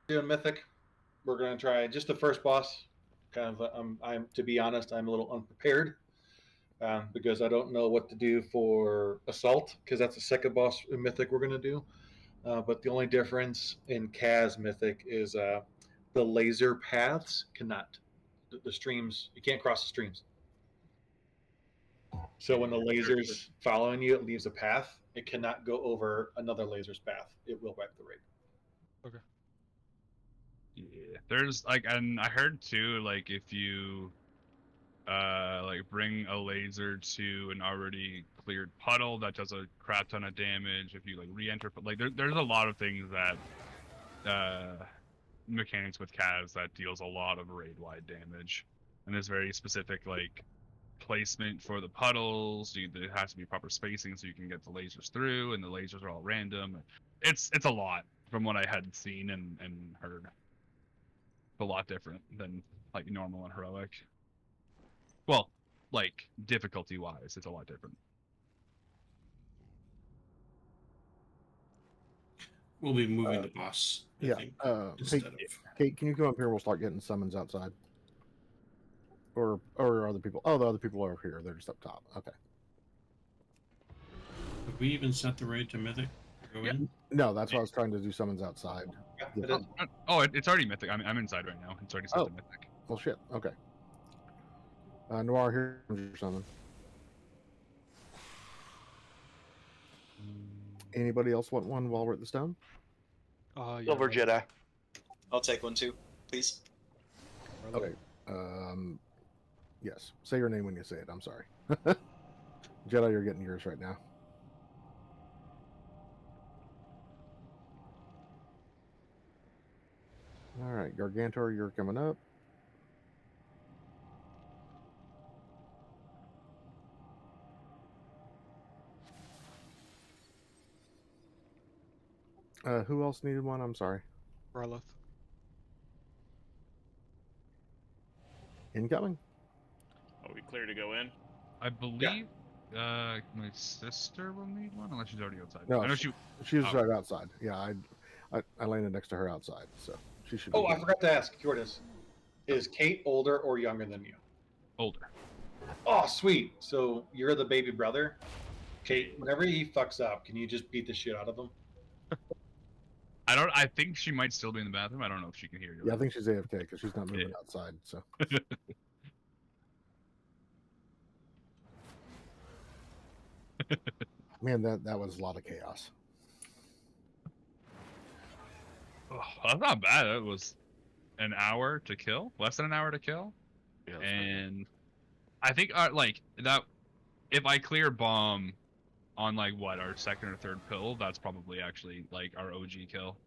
doing Mythic. We're gonna try just the first boss. Kind of, I'm to be honest, I'm a little unprepared because I don't know what to do for Assault because that's the second boss in Mythic we're gonna do. But the only difference in Kaz Mythic is the laser paths cannot. The streams, you can't cross the streams. So when the laser's following you, it leaves a path. It cannot go over another laser's path. It will wreck the raid. Okay. Yeah, there's like, and I heard too, like if you like bring a laser to an already cleared puddle, that does a crap ton of damage. If you like re-enter, like there's a lot of things that mechanics with Kaz that deals a lot of raid-wide damage, and there's very specific like placement for the puddles. There has to be proper spacing so you can get the lasers through, and the lasers are all random. It's a lot from what I had seen and heard. A lot different than like normal and heroic. Well, like difficulty-wise, it's a lot different. We'll be moving the boss. I think, hey, Kate, can you come up here? We'll start getting summons outside. Or other people? Oh, the other people are here. They're just up top. Okay. Have we even set the raid to Mythic? Go in? No, that's why I was trying to do summons outside. It's already Mythic. I'm inside right now. It's already set to Mythic. Well, shit. Okay. Noir, here comes your summon. Anybody else want one while we're at the stone? Yeah. Silver Jedi. I'll take one too, please. Okay. Yes. Say your name when you say it. I'm sorry. Jedi, you're getting yours right now. All right, Gargantor, you're coming up. Who else needed one? I'm sorry. Rylith. Incoming. Are we clear to go in? I believe my sister will need one, unless she's already outside. No, I know she's right outside. Yeah, I landed next to her outside, so she should. Oh, I forgot to ask, Jordan. Is Kate older or younger than you? Older. Oh, sweet. So you're the baby brother. Kate, whenever he fucks up, can you just beat the shit out of him? I think she might still be in the bathroom. I don't know if she can hear you. Yeah, I think she's AFK because she's not moving outside. So. Man, that was a lot of chaos. Oh, that's not bad. It was an hour to kill, less than an hour to kill, and I think like that. If I clear bomb on like what our second or third pill, that's probably actually like our OG kill.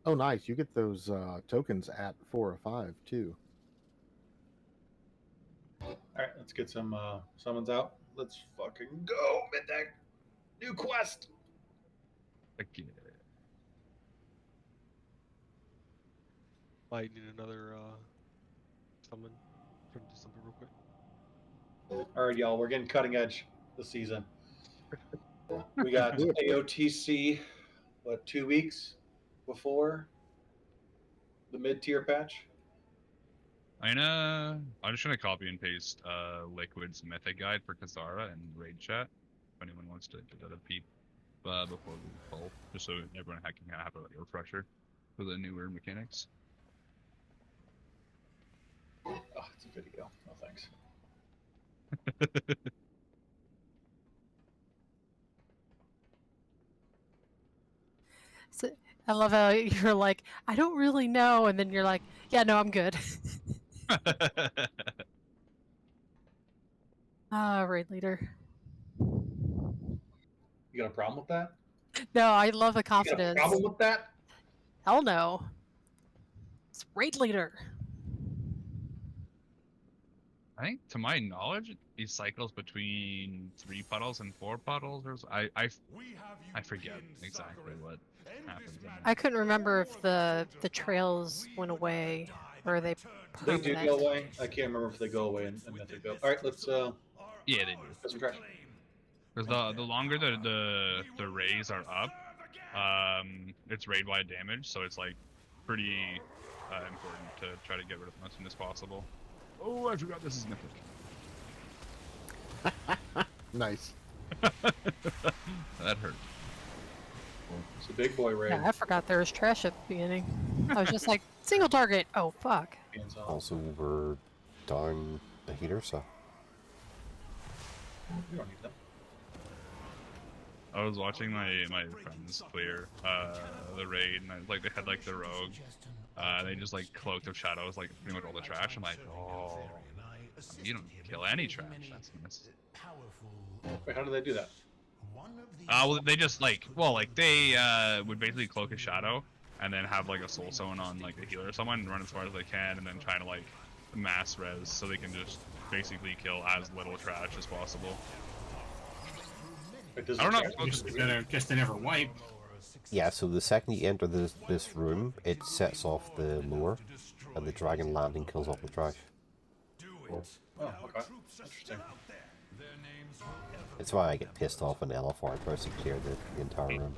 Oh, nice! You get those tokens at 4 or 5 too. All right, let's get some summons out. Let's fucking go, Mythic. New quest. Again. Might need another summon from December real quick. All right, y'all. We're getting cutting edge this season. We got AOTC, 2 weeks before the mid-tier patch? I'm just gonna copy and paste Liquid's Mythic guide for Kazara and raid chat. If anyone wants to get a peep before we pull, just so everyone can have a refresher for the newer mechanics. Oh, it's a video. No thanks. So, I love how you're like, I don't really know, and then you're like, yeah, no, I'm good. Raid leader. You got a problem with that? No, I love the confidence. You got a problem with that? Hell no. It's raid leader. I think, to my knowledge, he cycles between 3 puddles and 4 puddles. I forget exactly what happens. I couldn't remember if the trails went away or are they permanent. They do go away. I can't remember if they go away and Mythic go. All right, let's Yeah, they do. Get some trash. Because the longer the rays are up, it's raid wide damage, so it's like pretty important to try to get rid of them as soon as possible. Oh, I forgot this is mythic. Nice. That hurt. It's a big boy raid. Yeah, I forgot there was trash at the beginning. I was just like, single target. Oh, fuck. Hands on. Also, we're down the heater, so You don't need them. I was watching my friends clear the raid, and like they had like the rogue. They just like cloaked of shadows, like pretty much all the trash. I'm like, oh, you don't kill any trash. That's nice. Wait, how do they do that? Well, they just like they would basically cloak a shadow, and then have like a soul stone on like a healer or someone, and run as far as they can, and then try to like mass res so they can just basically kill as little trash as possible. Wait, does I don't the know. trash- Guess they never wipe. yeah. So the second you enter this room, it sets off the lure, and the dragon landing kills all the trash. Oh, okay. Interesting. It's why I get pissed off when LFR tries to clear the entire room.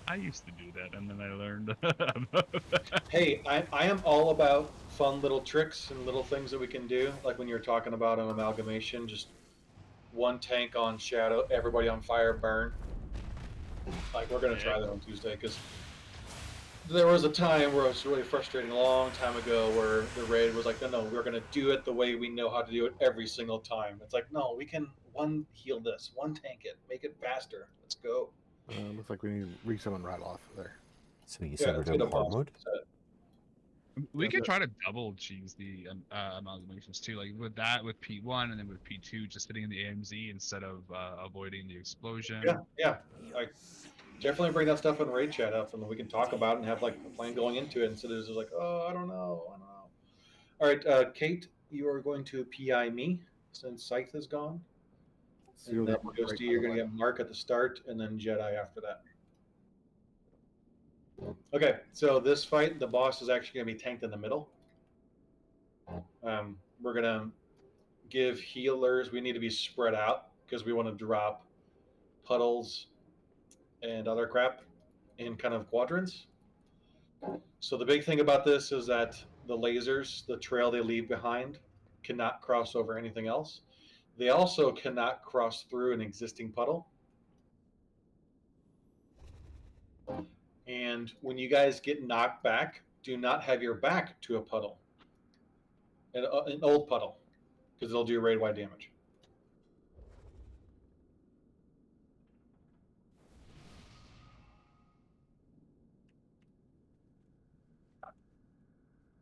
I used to do that, and then I learned about that. Hey, I am all about fun little tricks and little things that we can do. Like when you're talking about an amalgamation, just one tank on shadow, everybody on fire, burn. Like we're gonna try that on Tuesday because there was a time where it was really frustrating a long time ago where the raid was like, no, we're gonna do it the way we know how to do it every single time. It's like, no, we can one heal this, one tank it, make it faster. Let's go. Looks like we need to resummon right off there. So you said we're let's doing get a hard boss mode? set. We Yeah, could but- try to double cheese the amalgamations too, like with that with P1 and then with P2 just hitting the AMZ instead of avoiding the explosion. Yeah. Like definitely bring that stuff in raid chat up, and then we can talk about it and have like a plan going into it instead of just like, oh, I don't know. All right, Kate, you are going to PI me since Scythe is gone, So and then that worked Ghosty, right, you're by going the to get Mark at the start, and then Jedi after that. Okay, so this fight, the boss is actually going to be tanked in the middle. We're going to give healers, we need to be spread out because we want to drop puddles and other crap in kind of quadrants. So the big thing about this is that the lasers, the trail they leave behind, cannot cross over anything else. They also cannot cross through an existing puddle. And when you guys get knocked back, do not have your back to a puddle, an old puddle, because it'll do raid wide damage.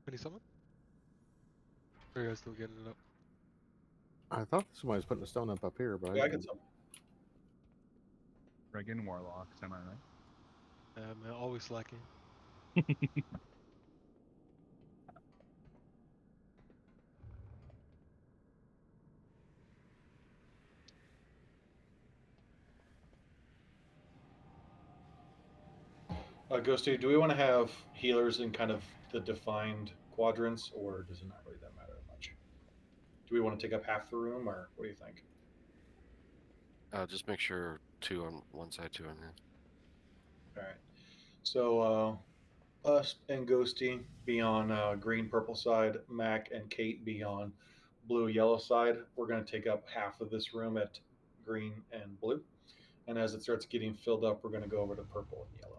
Any someone? Or are you guys still getting it up? I thought somebody was putting a stone up here, but Yeah, I get some. Dragon Warlock, am I right? Always slacking. Ghosty, do we want to have healers in kind of the defined quadrants, or does it not really that matter much? Do we want to take up half the room, or what do you think? Just make sure 2 on one side, 2 on the All right. So us and Ghosty be on green purple side, Mac and Kate be on blue yellow side. We're going to take up half of this room at green and blue, and as it starts getting filled up, we're going to go over to purple and yellow.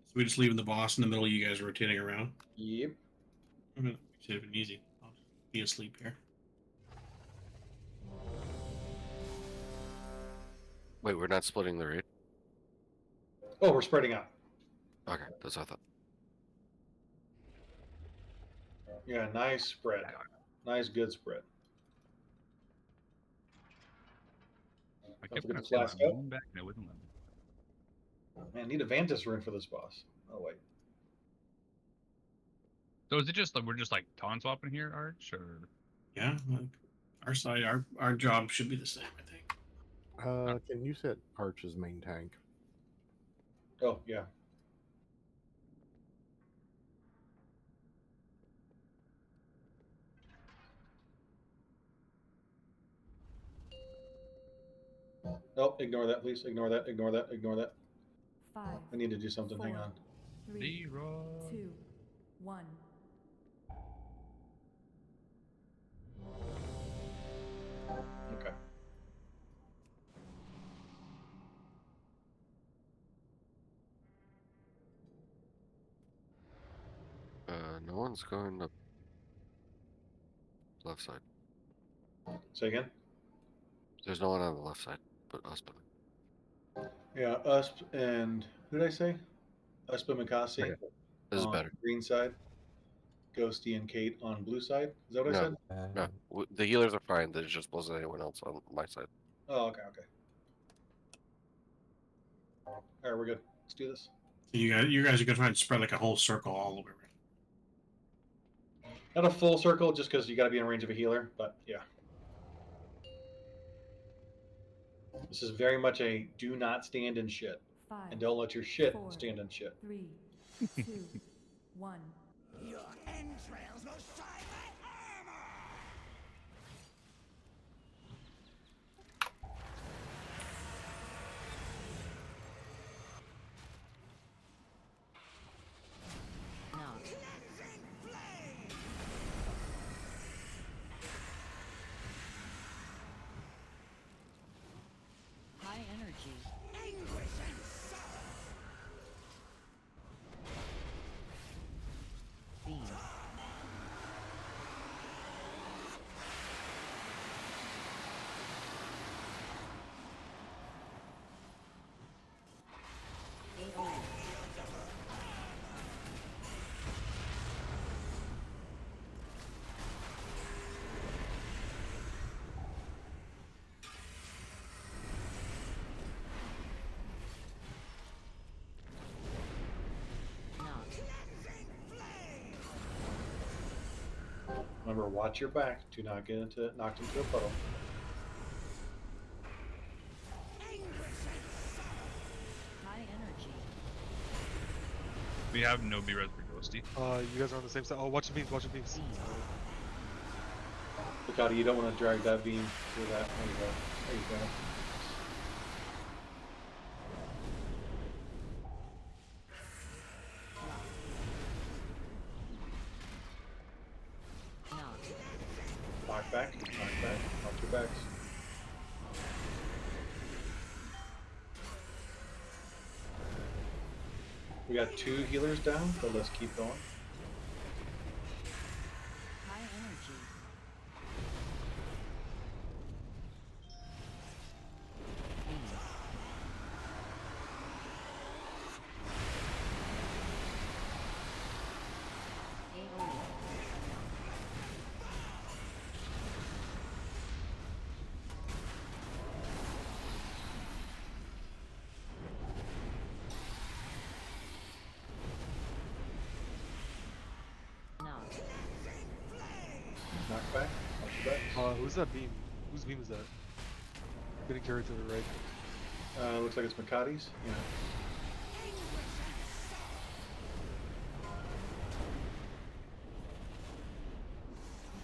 So we just leaving the boss in the middle. You guys rotating around. Yep. Should have been easy. I'll be asleep here. Wait, we're not splitting the raid? Oh, we're spreading out. Okay, that's what I thought. Yeah, nice spread. Nice, good spread. I Don't kept forget gonna to say my flask up. moon back and it wouldn't let me. Man, need a Vantis rune for this boss. Oh wait. So is it just like we're just like taunt swapping here, Arch, or Yeah, like our side, our job should be the same. I think. Can you set Arch's main tank? Oh yeah. Oh, ignore that, please. Ignore that. Ignore that. Ignore that. 5, I need to do something. Hang 4, on. 3, Leroy. 2, 1. Okay. No one's going up left side. Say again. There's no one on the left side, but us. Yeah, Usp and who did I say? Usp and Mikasi Okay. This is on better. green side. Ghosty and Kate on blue side. Is that what I No, said? no. The healers are fine. There just wasn't anyone else on my side. Oh, okay, okay. All right, we're good. Let's do this. You guys are gonna try and spread like a whole circle all the way around. Not a full circle, just because you got to be in range of a healer. But yeah, this is very much a do not stand in shit, 5, and don't let your shit 4, stand in shit. 3, 2, 1. Your entrails will shine like armor! Cleansing flame! High energy. Anguish and sorrow! Beam. Cleansing flame! Remember, watch your back. Do not get knocked into a puddle. Anguish and sorrow! High energy. We have no B-res for Ghosty. You guys are on the same side. Oh, watch the beams, watch the beams. Mikati, you don't want to drag that beam through that. There you go. There you go. Knock back. Knock back. Watch your backs. We got 2 healers down, but let's keep going. High energy. Knock back. Watch your backs. Who's that beam? Whose beam is that? Getting carried to the right. Looks like it's Mikati's. Yeah.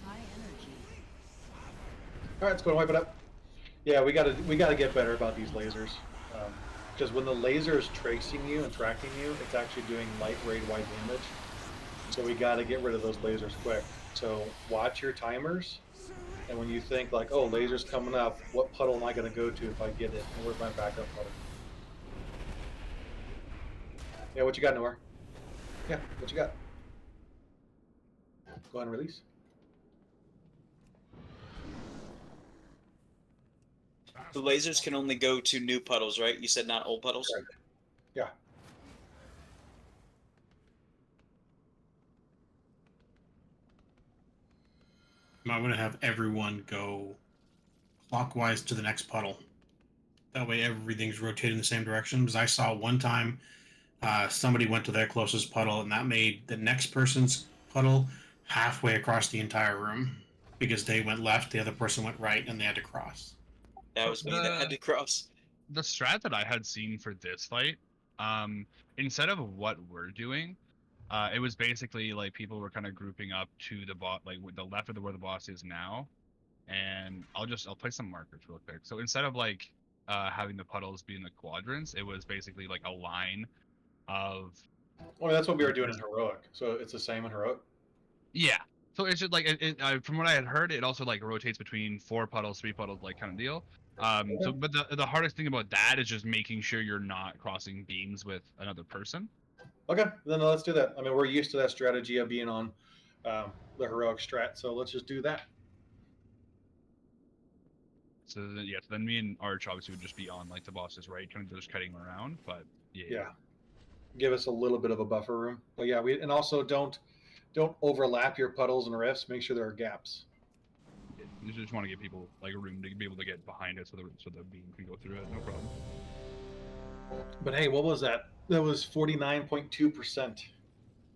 High energy. All right, let's go and wipe it up. Yeah, we gotta get better about these lasers, because when the laser is tracing you and tracking you, it's actually doing light raid wide damage. So we gotta get rid of those lasers quick. So watch your timers, and when you think like, oh, laser's coming up, what puddle am I gonna go to if I get it? And where's my backup puddle? Yeah, what you got, Noir? Yeah, what you got? Go ahead and release. The lasers can only go to new puddles, right? You said not old puddles? Right. Yeah. I'm going to have everyone go clockwise to the next puddle. That way everything's rotating in the same direction. Because I saw one time somebody went to their closest puddle, and that made the next person's puddle halfway across the entire room. Because they went left, the other person went right, and they had to cross. That was me that had to cross. The strat that I had seen for this fight, instead of what we're doing, it was basically like people were kind of grouping up to the bot, like with the left of where the boss is now, and I'll place some markers real quick. So instead of like having the puddles be in the quadrants. It was basically like a line of. Well, that's what we were doing in heroic. So it's the same in heroic. Yeah. So it's just like from what I had heard, it also like rotates between 4 puddles, 3 puddles, like kind of deal. So, but the hardest thing about that is just making sure you're not crossing beams with another person. Okay, then let's do that. I mean, we're used to that strategy of being on the heroic strat, so let's just do that. So then, yeah, so then me and Arch obviously would just be on like the bosses, right? Kind of just cutting them around, but Yeah, give us a little bit of a buffer room. But yeah, and also don't overlap your puddles and rifts. Make sure there are gaps. You just want to give people like a room to be able to get behind it, so the beam can go through it. No problem. But hey, what was that? That was 49.2%.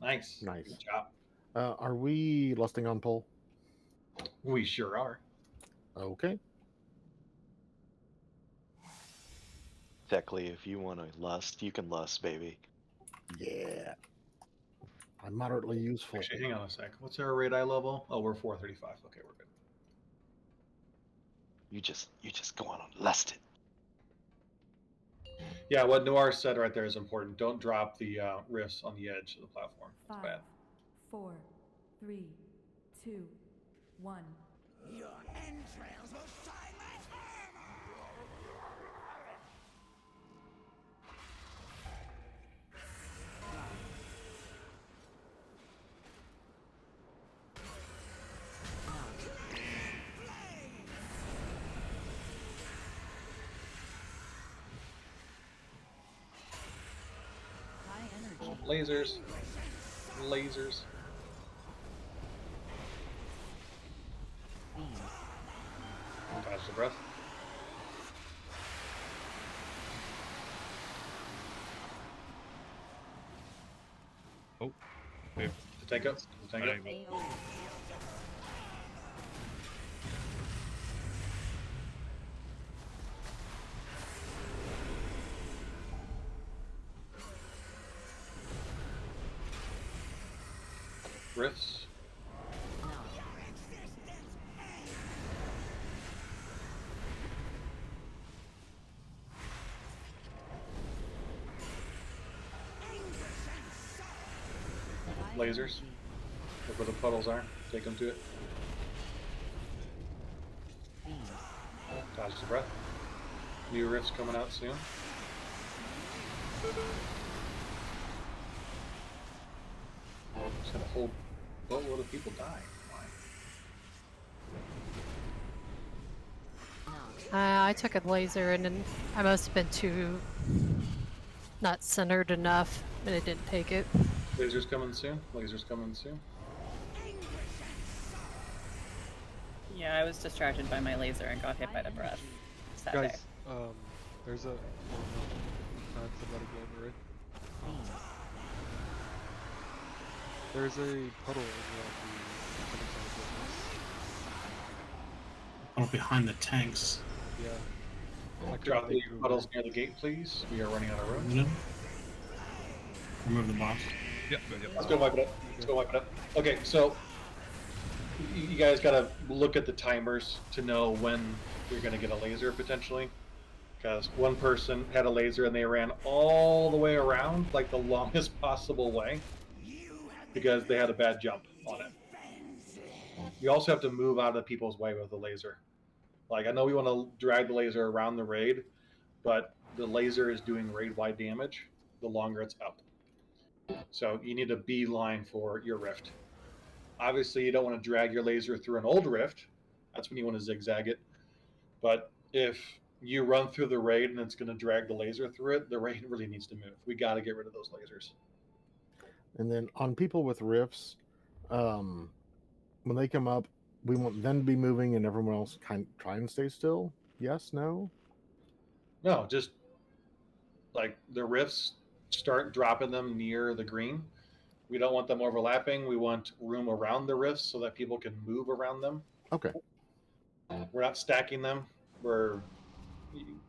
Nice. Nice. Good job. Are we lusting on pull? We sure are. Okay. Technically, if you want to lust, you can lust, baby. Yeah. I'm moderately useful. Actually, hang on a sec. What's our radii level? Oh, we're 435. Okay, we're good. You just go on and lust it. Yeah, what Noir said right there is important. Don't drop the rifts on the edge of the platform. It's 5, bad. 4, 3, 2, 1. Your entrails will shine like armor! High energy. Lasers. Lasers. Beam. Catch the breath. Oh, okay. The tank up. The tank up. AoE. Rifts. High Lasers. energy. Look where the puddles are. Take them to it. Beam. Dodge the breath. New rifts coming out soon. Just had a whole boatload of people die. I took a laser and then I must have been too not centered enough and it didn't take it. Lasers coming soon. Lasers coming soon. Yeah, I was distracted by my laser and got hit by the breath. Sat there. Guys, there's a. Oh no, that's about to go over it. There's a puddle around the other side of Puddle behind the tanks. this. Yeah. Drop the puddles near the gate, please. We are running out of room. Remove the boss. Yep. Let's go wipe it up. Let's go wipe it up. Okay, so you guys gotta look at the timers to know when you're gonna get a laser potentially. Because one person had a laser and they ran all the way around, like the longest possible way, because they had a bad jump on it. You also have to move out of people's way with the laser. Like, I know we want to drag the laser around the raid, but the laser is doing raid-wide damage the longer it's up. So you need a beeline for your rift. Obviously, you don't want to drag your laser through an old rift. That's when you want to zigzag it. But if you run through the raid and it's going to drag the laser through it, the raid really needs to move. We got to get rid of those lasers. And then on people with rifts, when they come up, we want them to be moving and everyone else try and stay still. Yes, no? No, just like the rifts, start dropping them near the green. We don't want them overlapping. We want room around the rifts so that people can move around them. Okay. We're not stacking them. We're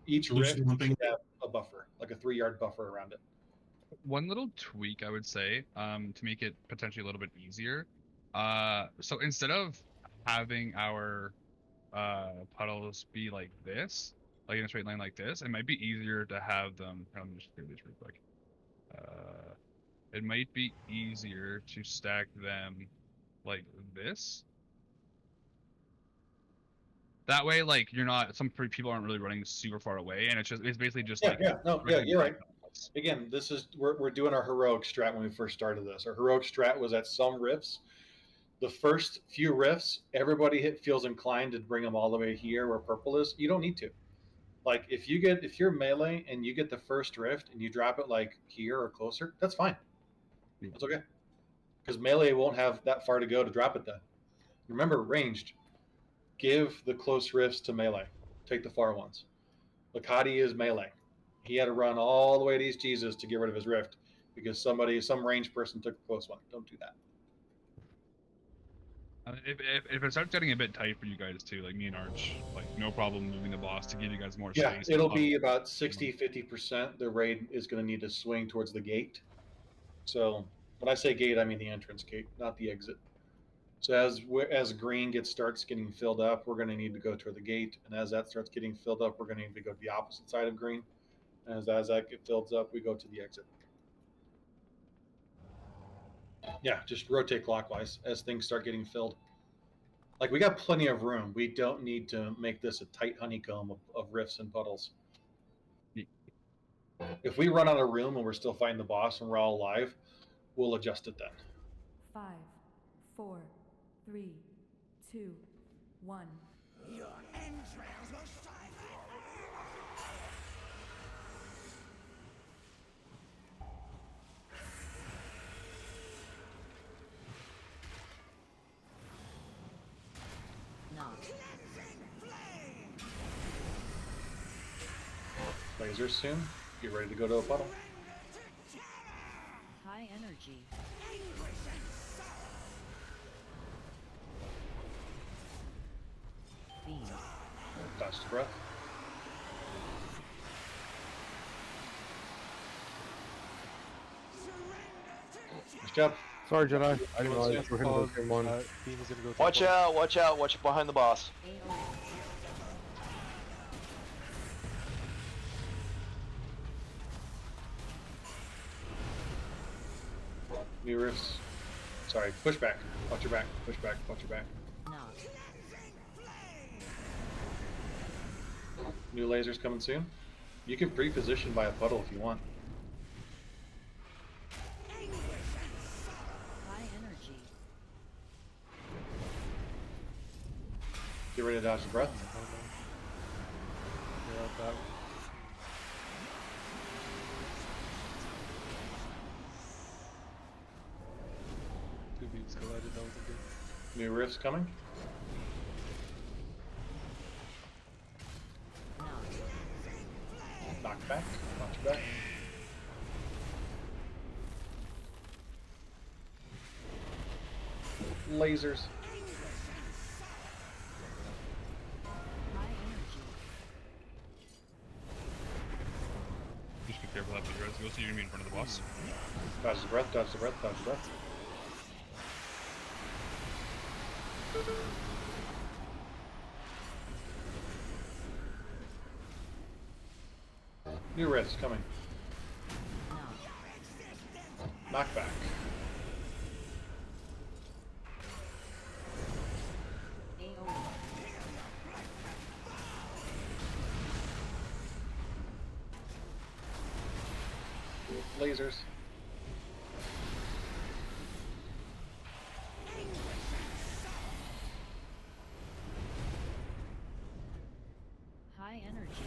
each rift should have a buffer, like a 3-yard buffer around it. One little tweak I would say, to make it potentially a little bit easier. So instead of having our puddles be like this, like in a straight line like this, it might be easier to have them. Let me just do this real quick. It might be easier to stack them like this. That way, like you're not. Some people aren't really running super far away, and it's basically just like You're right. Again, this is we're doing our heroic strat when we first started this. Our heroic strat was at some rifts. The first few rifts, everybody feels inclined to bring them all the way here where purple is. You don't need to. Like if you're melee and you get the first rift and you drop it like here or closer, that's fine. That's okay. Because melee won't have that far to go to drop it then. Remember, ranged. Give the close rifts to melee. Take the far ones. Lakati is melee. He had to run all the way to East Jesus to get rid of his rift because some ranged person took the close one. Don't do that. If it starts getting a bit tight for you guys too, like me and Arch, like no problem moving the boss to give you guys more Yeah, space. it'll be about 60-50%. The raid is going to need to swing towards the gate. So when I say gate, I mean the entrance gate, not the exit. So as green starts getting filled up, we're going to need to go toward the gate, and as that starts getting filled up, we're going to need to go to the opposite side of green. And as that gets filled up, we go to the exit. Yeah, just rotate clockwise as things start getting filled. Like we got plenty of room. We don't need to make this a tight honeycomb of rifts and puddles. If we run out of room and we're still fighting the boss and we're all alive, we'll adjust it then. 5, 4, 3, 2, 1. Your entrails will shine like Lasers soon. Get ready to go to a puddle. High energy. Beam. Dodge the breath. Nice job. Sorry, Jedi. I didn't realize we were hitting the same one. Beam is gonna go to Watch out! Watch out! Watch behind the boss. New rifts. Sorry, push back. Watch your back. Push back. Watch your back. New lasers coming soon. You can pre-position by a puddle if you want. High energy. Get ready to dodge the breath. Yeah, that. Two beams collided. That was a good. New rifts coming. Knock back. Watch your back. Lasers. Just be careful after the rest. You'll see you're gonna be in front of the boss. Dodge the breath. Dodge the breath. Dodge the breath. New rifts coming. Knock back. Lasers. High energy.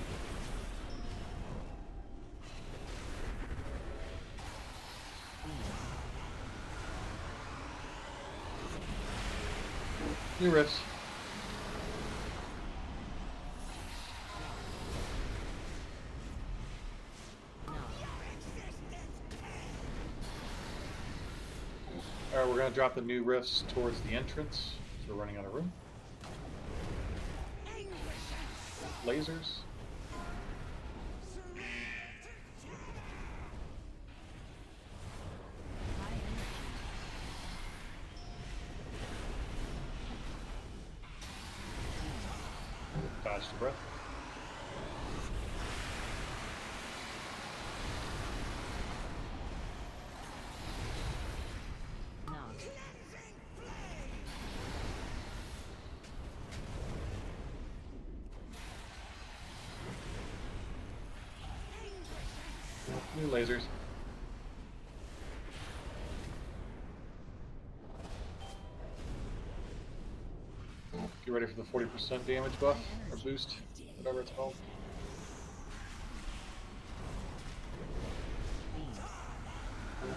New rifts. Alright, we're going to drop the new rifts towards the entrance. So we're running out of room. Lasers. Dodge the breath. lasers. Get ready for the 40% damage buff or boost, whatever it's called.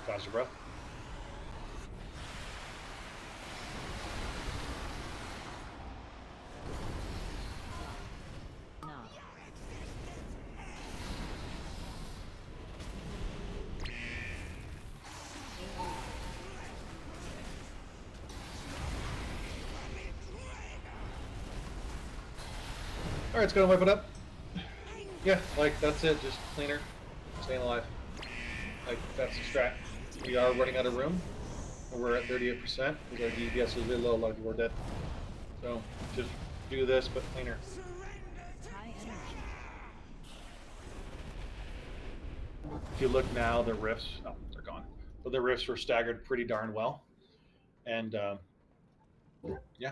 Pause your breath. All right, let's go and wipe it up. Yeah, like that's it. Just cleaner, staying alive. Like that's the strat. We are running out of room. We're at 38% because our DPS is really low. Like we're dead. So just do this, but cleaner. If you look now, the rifts, oh, they're gone. But the rifts were staggered pretty darn well. And yeah.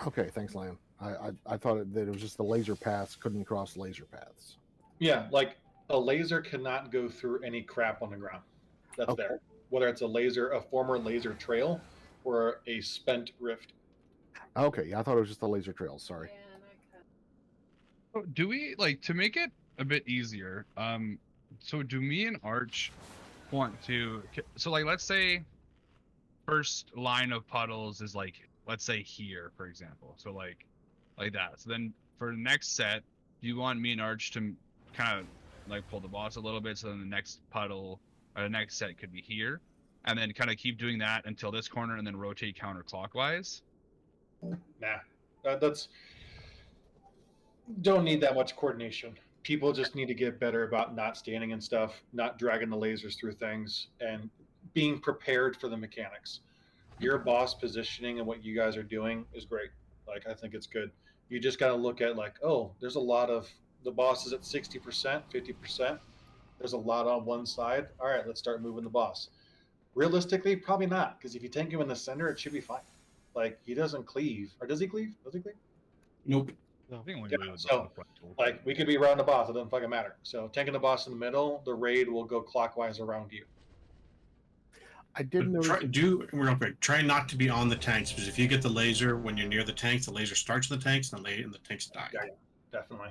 Okay, thanks, Liam. I thought that it was just the laser paths couldn't cross laser paths. Yeah, like a laser cannot go through any crap on the ground that's there. Whether it's a former laser trail, or a spent rift. Okay, yeah, I thought it was just the laser trails. Sorry. So do we like to make it a bit easier? So do me and Arch want to? So like, let's say first line of puddles is like, let's say here, for example. So like that. So then for the next set, do you want me and Arch to kind of like pull the boss a little bit? So then the next puddle or the next set could be here, and then kind of keep doing that until this corner, and then rotate counterclockwise. Nah, that's don't need that much coordination. People just need to get better about not standing and stuff, not dragging the lasers through things, and being prepared for the mechanics. Your boss positioning and what you guys are doing is great. Like I think it's good. You just got to look at like, oh, there's a lot of the boss is at 60%, 50%. There's a lot on one side. All right, let's start moving the boss. Realistically, probably not, because if you tank him in the center, it should be fine. Like he doesn't cleave, or does he cleave? Does he cleave? Nope. No, I think only Yeah, so like we could be around the boss. It doesn't fucking matter. So tanking the boss in the middle, the raid will go clockwise around you. I did notice. Real quick. Try not to be on the tanks, because if you get the laser when you're near the tanks, the laser starts in the tanks, and the tanks die. Yeah, definitely.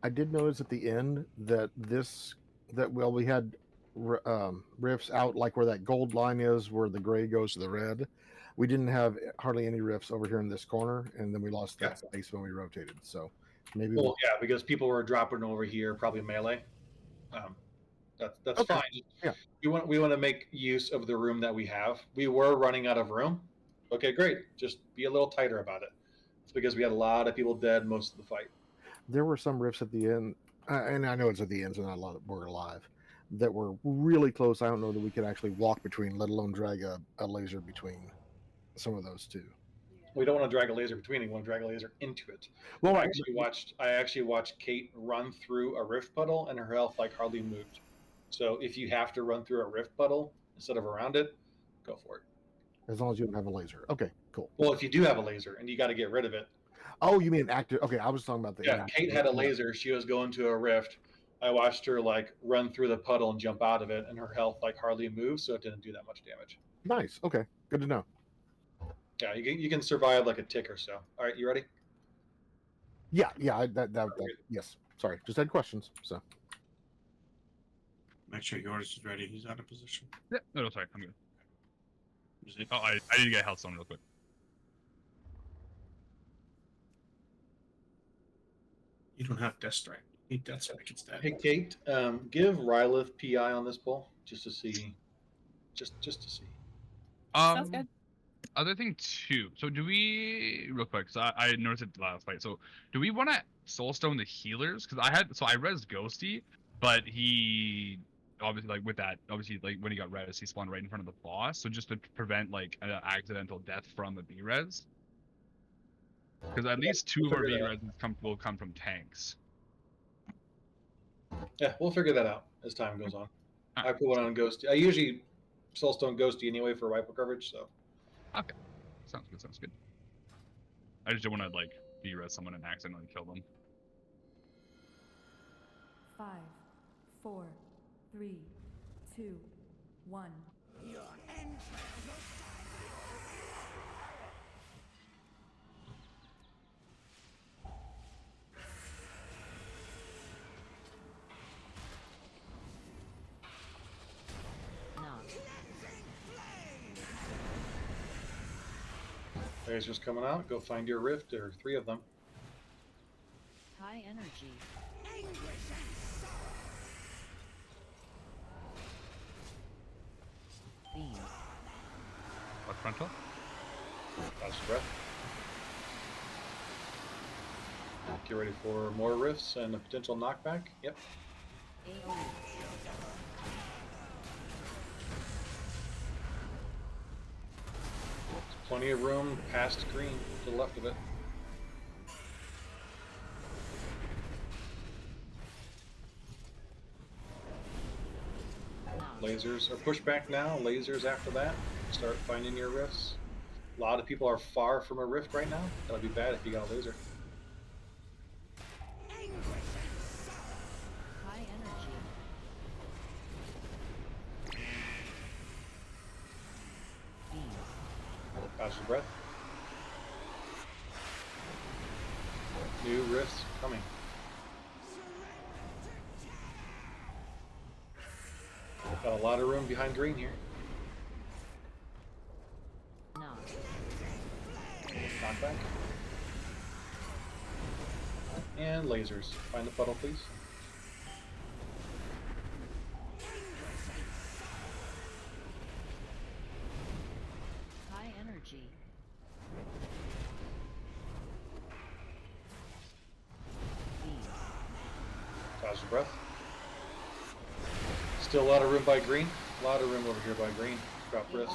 I did notice at the end that we had rifts out like where that gold line is, where the gray goes to the red. We didn't have hardly any rifts over here in this corner, and then we lost that space when we rotated. So maybe. Well, yeah, because people were dropping over here, probably melee. That's fine. Yeah. We want to make use of the room that we have. We were running out of room. Okay, great. Just be a little tighter about it. It's because we had a lot of people dead most of the fight. There were some rifts at the end, and I know it's at the end, so not a lot were alive, that were really close. I don't know that we could actually walk between, let alone drag a laser between some of those two. We don't want to drag a laser between it. We want to drag a laser into it. Well, I actually watched Kate run through a rift puddle, and her health like hardly moved. So if you have to run through a rift puddle instead of around it, go for it. As long as you don't have a laser. Okay, cool. Well, if you do have a laser and you got to get rid of it. Oh, you mean active? Okay, I was talking about the. Yeah, Kate had a laser. She was going to a rift. I watched her like run through the puddle and jump out of it, and her health like hardly moved, so it didn't do that much damage. Nice. Okay, good to know. Yeah, you can survive like a tick or so. All right, you ready? Yeah. Yes. Sorry, just had questions. So. Make sure yours is ready. He's out of position. Yeah, no, sorry, I'm good. Oh, I need to get health zone real quick. You don't have Death Strike. You need Death Strike instead. Hey Kate, give Rylith PI on this pull just to see. Just to see. Sounds good. Other thing too. So do we real quick? So I noticed it last fight. So do we want to soulstone the healers? Because I rezzed Ghosty, but he obviously like with that obviously like when he got res, he spawned right in front of the boss. So just to prevent like an accidental death from the B res. Because at least two of our B res will come from tanks. Yeah, we'll figure that out as time goes on. I put one on Ghosty. I usually soulstone Ghosty anyway for rifle coverage, so. Okay. Sounds good, sounds good. I just don't want to like B-res someone and accidentally kill them. 5, 4, 3, 2, 1. Your entrails will Lasers coming out. Go find your rift. There are 3 of them. High energy. Beam. What frontal? Catch your breath. Get ready for more rifts and a potential knockback. Yep. AoE. Plenty of room past green to the left of it. Lasers are pushed back now. Lasers after that. Start finding your rifts. A lot of people are far from a rift right now. That'll be bad if you got a laser. High energy. Beam. Catch your breath. New rifts coming. Got a lot of room behind green here. Knock. Knockback. And lasers. Find the puddle, please. High energy. Beam. Catch your breath. Still a lot of room by green. A lot of room over here by green. Drop rifts.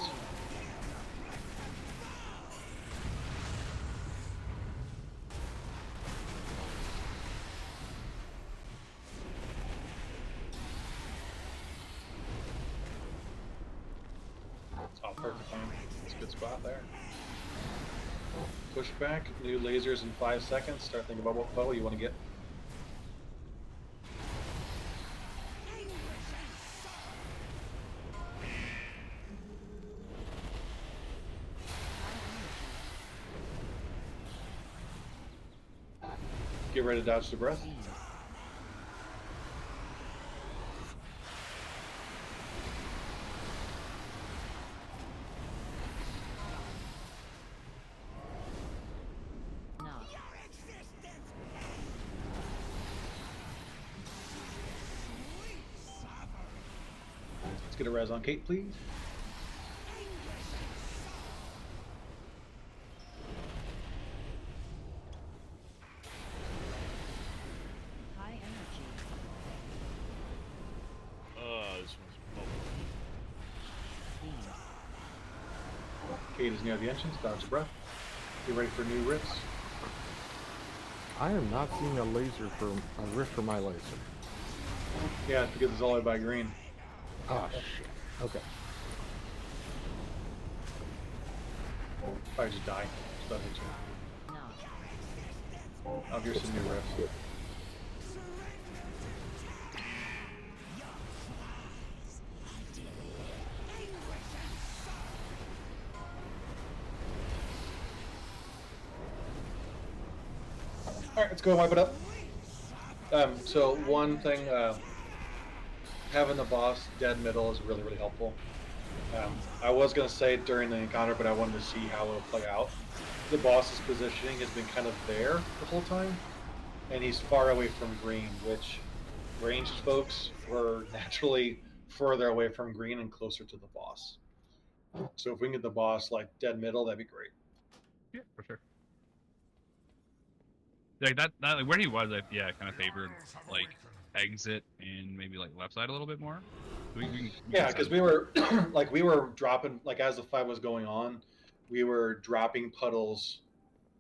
Oh, perfect time. It's a good spot there. Push back. New lasers in 5 seconds. Start thinking about what puddle you want to get. Get ready to dodge the breath. Knock. Let's get a res on Kate, please. High energy. This one's Beam. Kate is near the entrance. Dodge the breath. Get ready for new rifts. I am not seeing a laser for a rift for my laser. Yeah, it's because it's all the way by green. Oh shit. Okay. Probably just die. Just about hit you. Knock. I'll give you some new rifts. Alright, let's go wipe it up. So one thing, having the boss dead middle is really, really helpful. I was going to say it during the encounter, but I wanted to see how it'll play out. The boss's positioning has been kind of there the whole time, and he's far away from green, which ranged folks were naturally further away from green and closer to the boss. So if we can get the boss like dead middle, that'd be great. Yeah, for sure. Like that like where he was, yeah, kind of favored like exit and maybe like left side a little bit more. Yeah, because we were like we were dropping like as the fight was going on, we were dropping puddles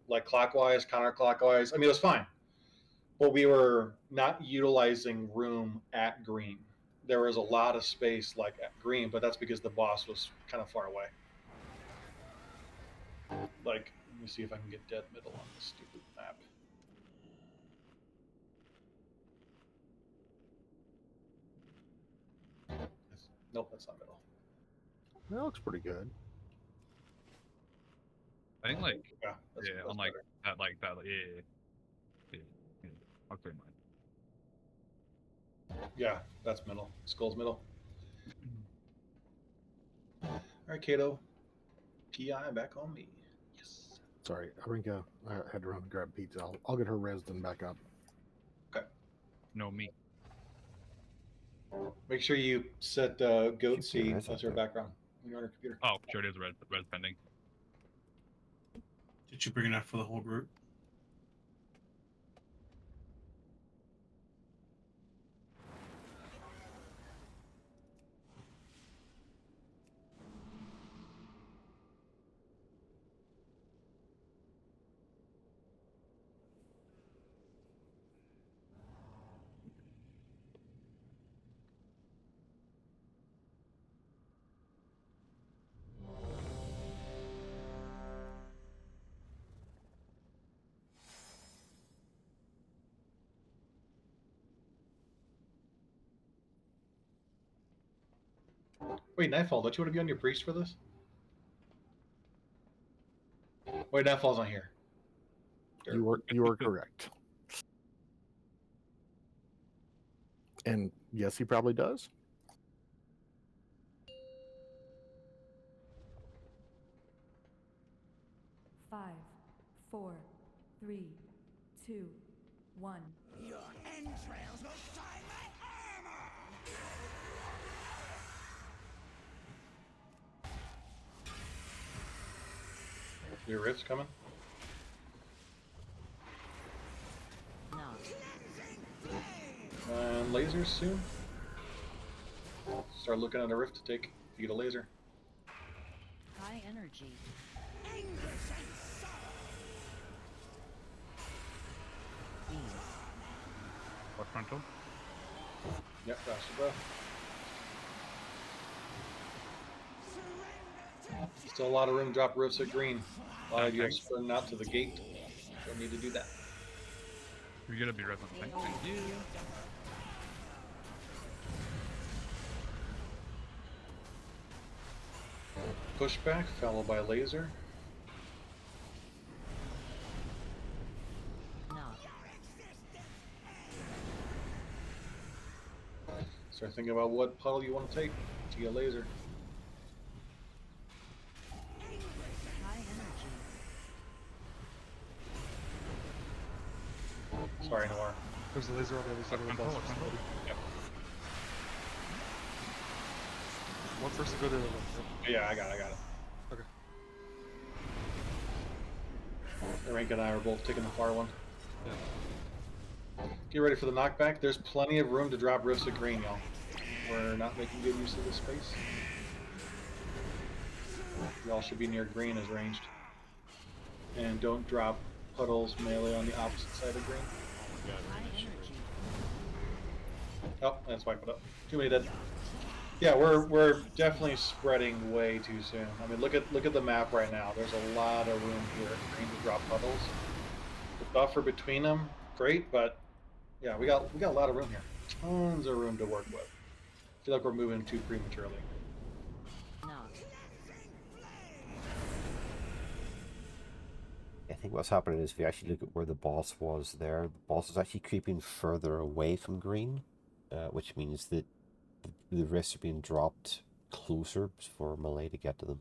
like clockwise, counterclockwise. I mean, it was fine, but we were not utilizing room at green. There was a lot of space like at green, but that's because the boss was kind of far away. Like, let me see if I can get dead middle on this stupid map. Nope, that's not middle. That looks pretty good. I think like Yeah, that's, yeah, that's on like better. that yeah. I'll clear mine. Yeah, that's middle. Skull's middle. All right, Kato. PI back on me. Yes. Sorry, Arinka, I had to run and grab pizza. I'll get her rezzed and back up. Okay. No me. Make sure you set goat Should be seed res as up your there. background when you're on your computer. Oh, sure it is red pending. Did you bring enough for the whole group? Wait, Nightfall, don't you want to be on your priest for this? Wait, Nightfall's not here. You are correct. And yes, he probably does. Five, four, three, two, one. Your entrails will shine like armor! Your rift's coming. And lasers soon. Start looking at a rift to take to get a laser. High energy. What frontal? Yep, that's the breath. Still a lot of room to drop rifts at green. A lot of you are sprinting out to the gate. Don't need to do that. You're gonna be red on tank. Thank you. Pushback followed by laser. Start thinking about what puddle you want to take to get a laser. High energy. Sorry, Noir. There's a laser on the other side of the boss. Yep. One person go to the other one. Yeah, I got it. Okay. Rank and I are both taking the far one. Yeah. Get ready for the knockback. There's plenty of room to drop rifts at green, y'all. We're not making good use of this space. Y'all should be near green as ranged. And don't drop puddles melee on the opposite side of green. High energy. Oh, let's wipe it up. Too many dead. Yeah, we're definitely spreading way too soon. I mean, look at the map right now. There's a lot of room here at green to drop puddles. The buffer between them, great, but yeah, we got a lot of room here. Tons of room to work with. I feel like we're moving too prematurely. I think what's happening is if you actually look at where the boss was there, the boss is actually creeping further away from green, which means that the rifts are being dropped closer for melee to get to them.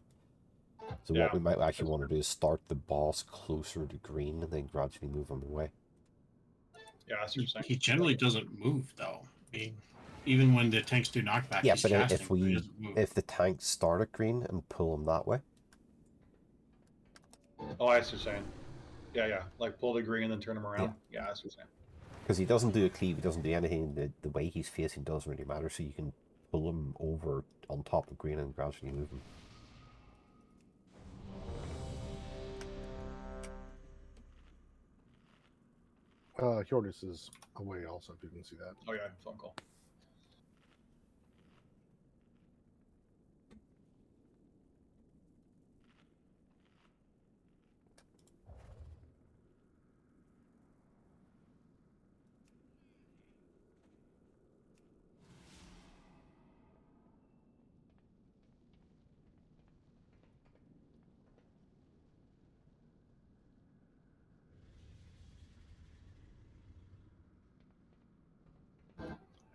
So Yeah, what we might actually want to do is start the boss closer to green and then gradually move him away. Yeah, that's what you're saying. He generally doesn't move though. Even when the tanks do knockback, Yeah, he's but casting, but he doesn't move. if the tanks start at green and pull them that way. Oh, I see what you're saying. Yeah. Like pull the green and then turn him around. Yeah, that's what you're saying. Because he doesn't do a cleave, he doesn't do anything. The way he's facing doesn't really matter, so you can pull him over on top of green and gradually move him. Hjordis is away also, if you can see that. Oh yeah, phone call.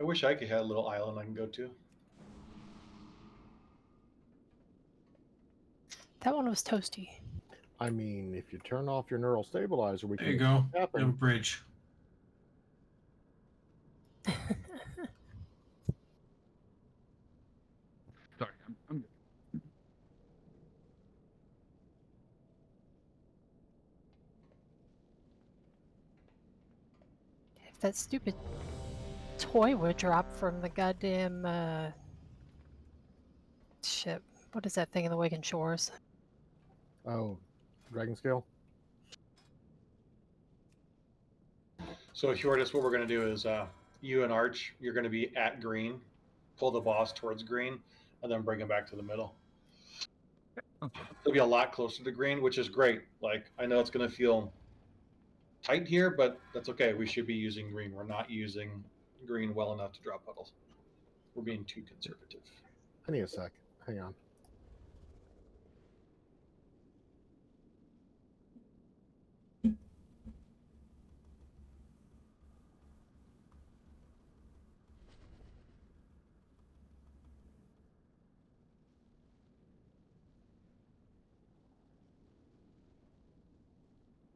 I wish I could have a little island I can go to. That one was toasty. I mean, if you turn off your neural stabilizer, we There you can go. happen. No bridge. Sorry, I'm If that stupid toy would drop from the goddamn shit. What is that thing in the Wagon Shores? Oh, dragon scale. So Hjordis, what we're going to do is you and Arch, you're going to be at green, pull the boss towards green, and then bring him back to the middle. It'll be a lot closer to green, which is great. Like, I know it's going to feel tight here, but that's okay. We should be using green. We're not using green well enough to drop puddles. We're being too conservative. I need a sec. Hang on.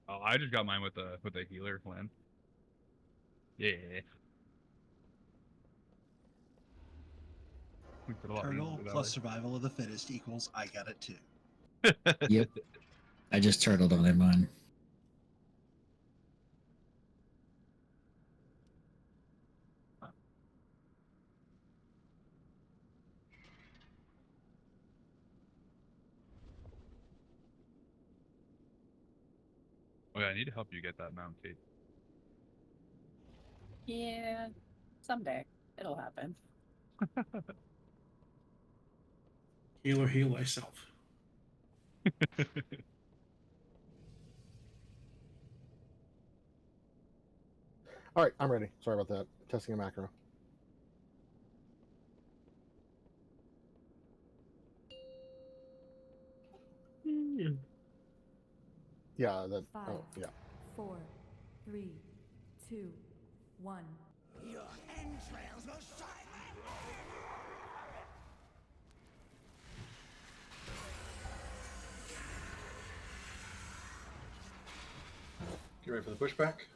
Oh, I just got mine with a healer plan. Yeah. We put a lot Turtle easier that plus way. survival of the fittest equals I got it too. Yep. I just turtled on in mine. Oh yeah, I need to help you get that mount, Kate. Yeah, someday it'll happen. Healer, heal thyself. All right, I'm ready. Sorry about that. Testing a macro. Yeah, that. 5, Oh, yeah. 4, 3, 2, 1. Your entrails will shine. Get ready for the pushback.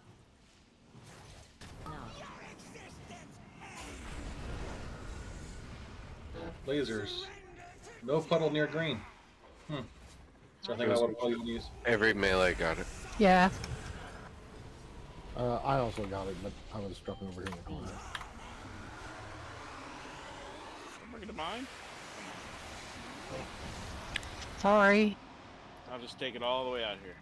Lasers. No puddle near green. So I think I would probably use. Every melee got it. Yeah. I also got it, but I was dropping over here in the corner. Bring it to mine. Sorry. I'll just take it all the way out here.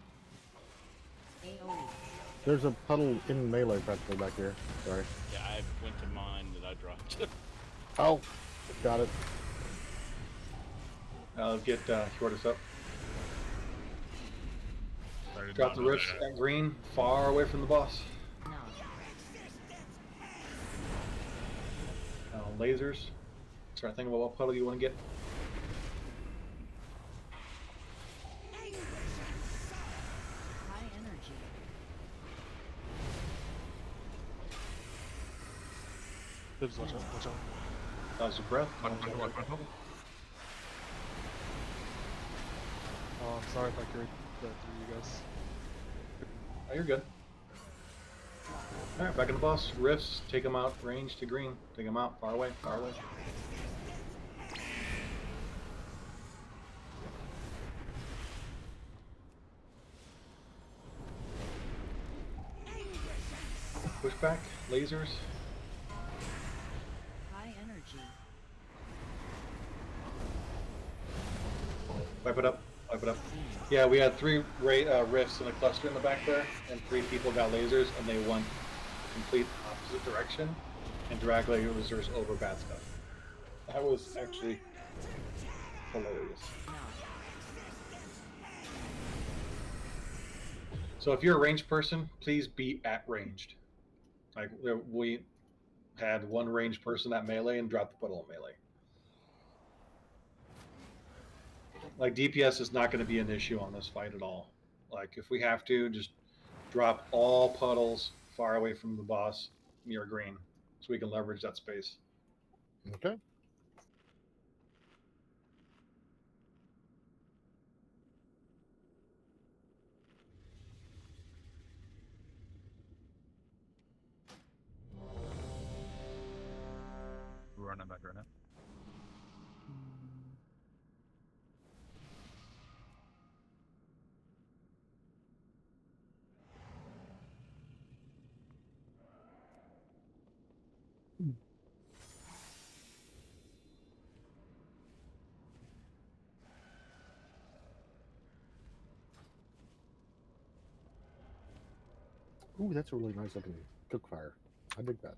There's a puddle in melee practically back here. Sorry. Yeah, I went to mine that I dropped. Oh, got it. I'll get Hjordis up. Sorry, Drop the rifts at green, far away from the boss. Lasers. Start thinking about what puddle you want to get. High energy. Libs, watch out, watch out. How's your breath? Oh, I'm sorry if I carried that through you guys. Oh, you're good. Alright, back in the boss. Rifts, take them out, range to green. Take them out, far away, far away. Pushback, lasers. High energy. Wipe it up, wipe it up. Yeah, we had 3 rifts in a cluster in the back there, and 3 people got lasers, and they went complete opposite direction and dragged lasers over bad stuff. That was actually hilarious. So if you're a ranged person, please be at ranged. Like we had one ranged person at melee and dropped the puddle in melee. Like DPS is not going to be an issue on this fight at all. Like if we have to, just drop all puddles far away from the boss near green. so we can leverage that space. Okay. Running back right now. Ooh, that's a really nice looking cook fire. I dig that.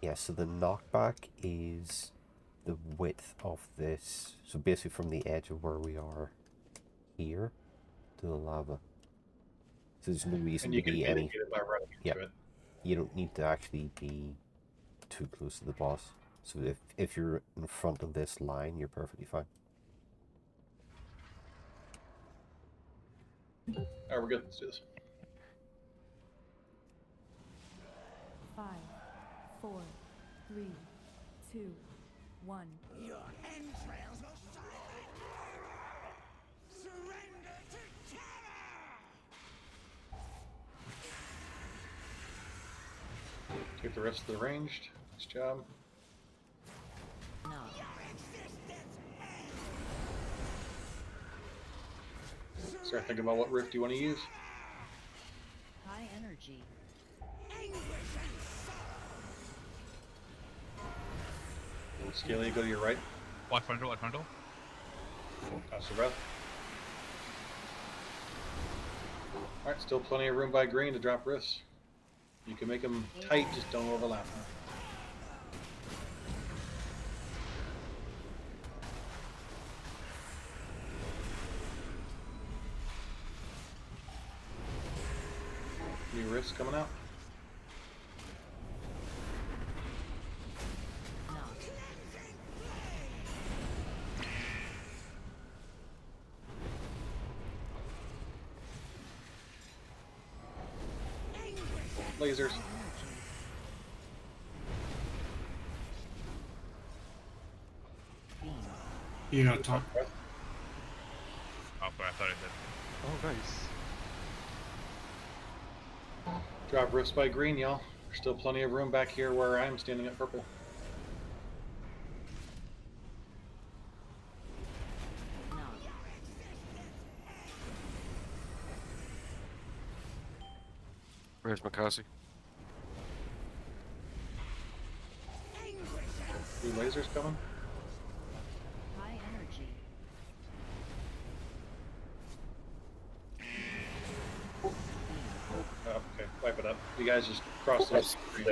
Yeah, so the knockback is the width of this. So basically from the edge of where we are here to the lava. So there's no reason And to you can be mitigate any... it by running into it. You don't need to actually be too close to the boss. So if you're in front of this line, you're perfectly fine. Alright, we're good. Let's do this. 5, 4, 3, 2, 1. Your entrails will shine like armor! Surrender to terror! Take the rest of the ranged. Nice job. Start thinking about what rift you want to use. High energy. Scaly, go to your right. Watch frontal, watch frontal. Pass the breath. Alright, still plenty of room by green to drop rifts. You can make them tight, just don't overlap them. New rifts coming out. Lasers. You know, Tom. Oh, sorry, I thought I did. Oh, nice. Drop rifts by green, y'all. There's still plenty of room back here where I'm standing at purple. Where's Makasi? New lasers coming. High energy. Oh, okay, wipe it up. You guys just cross those screens.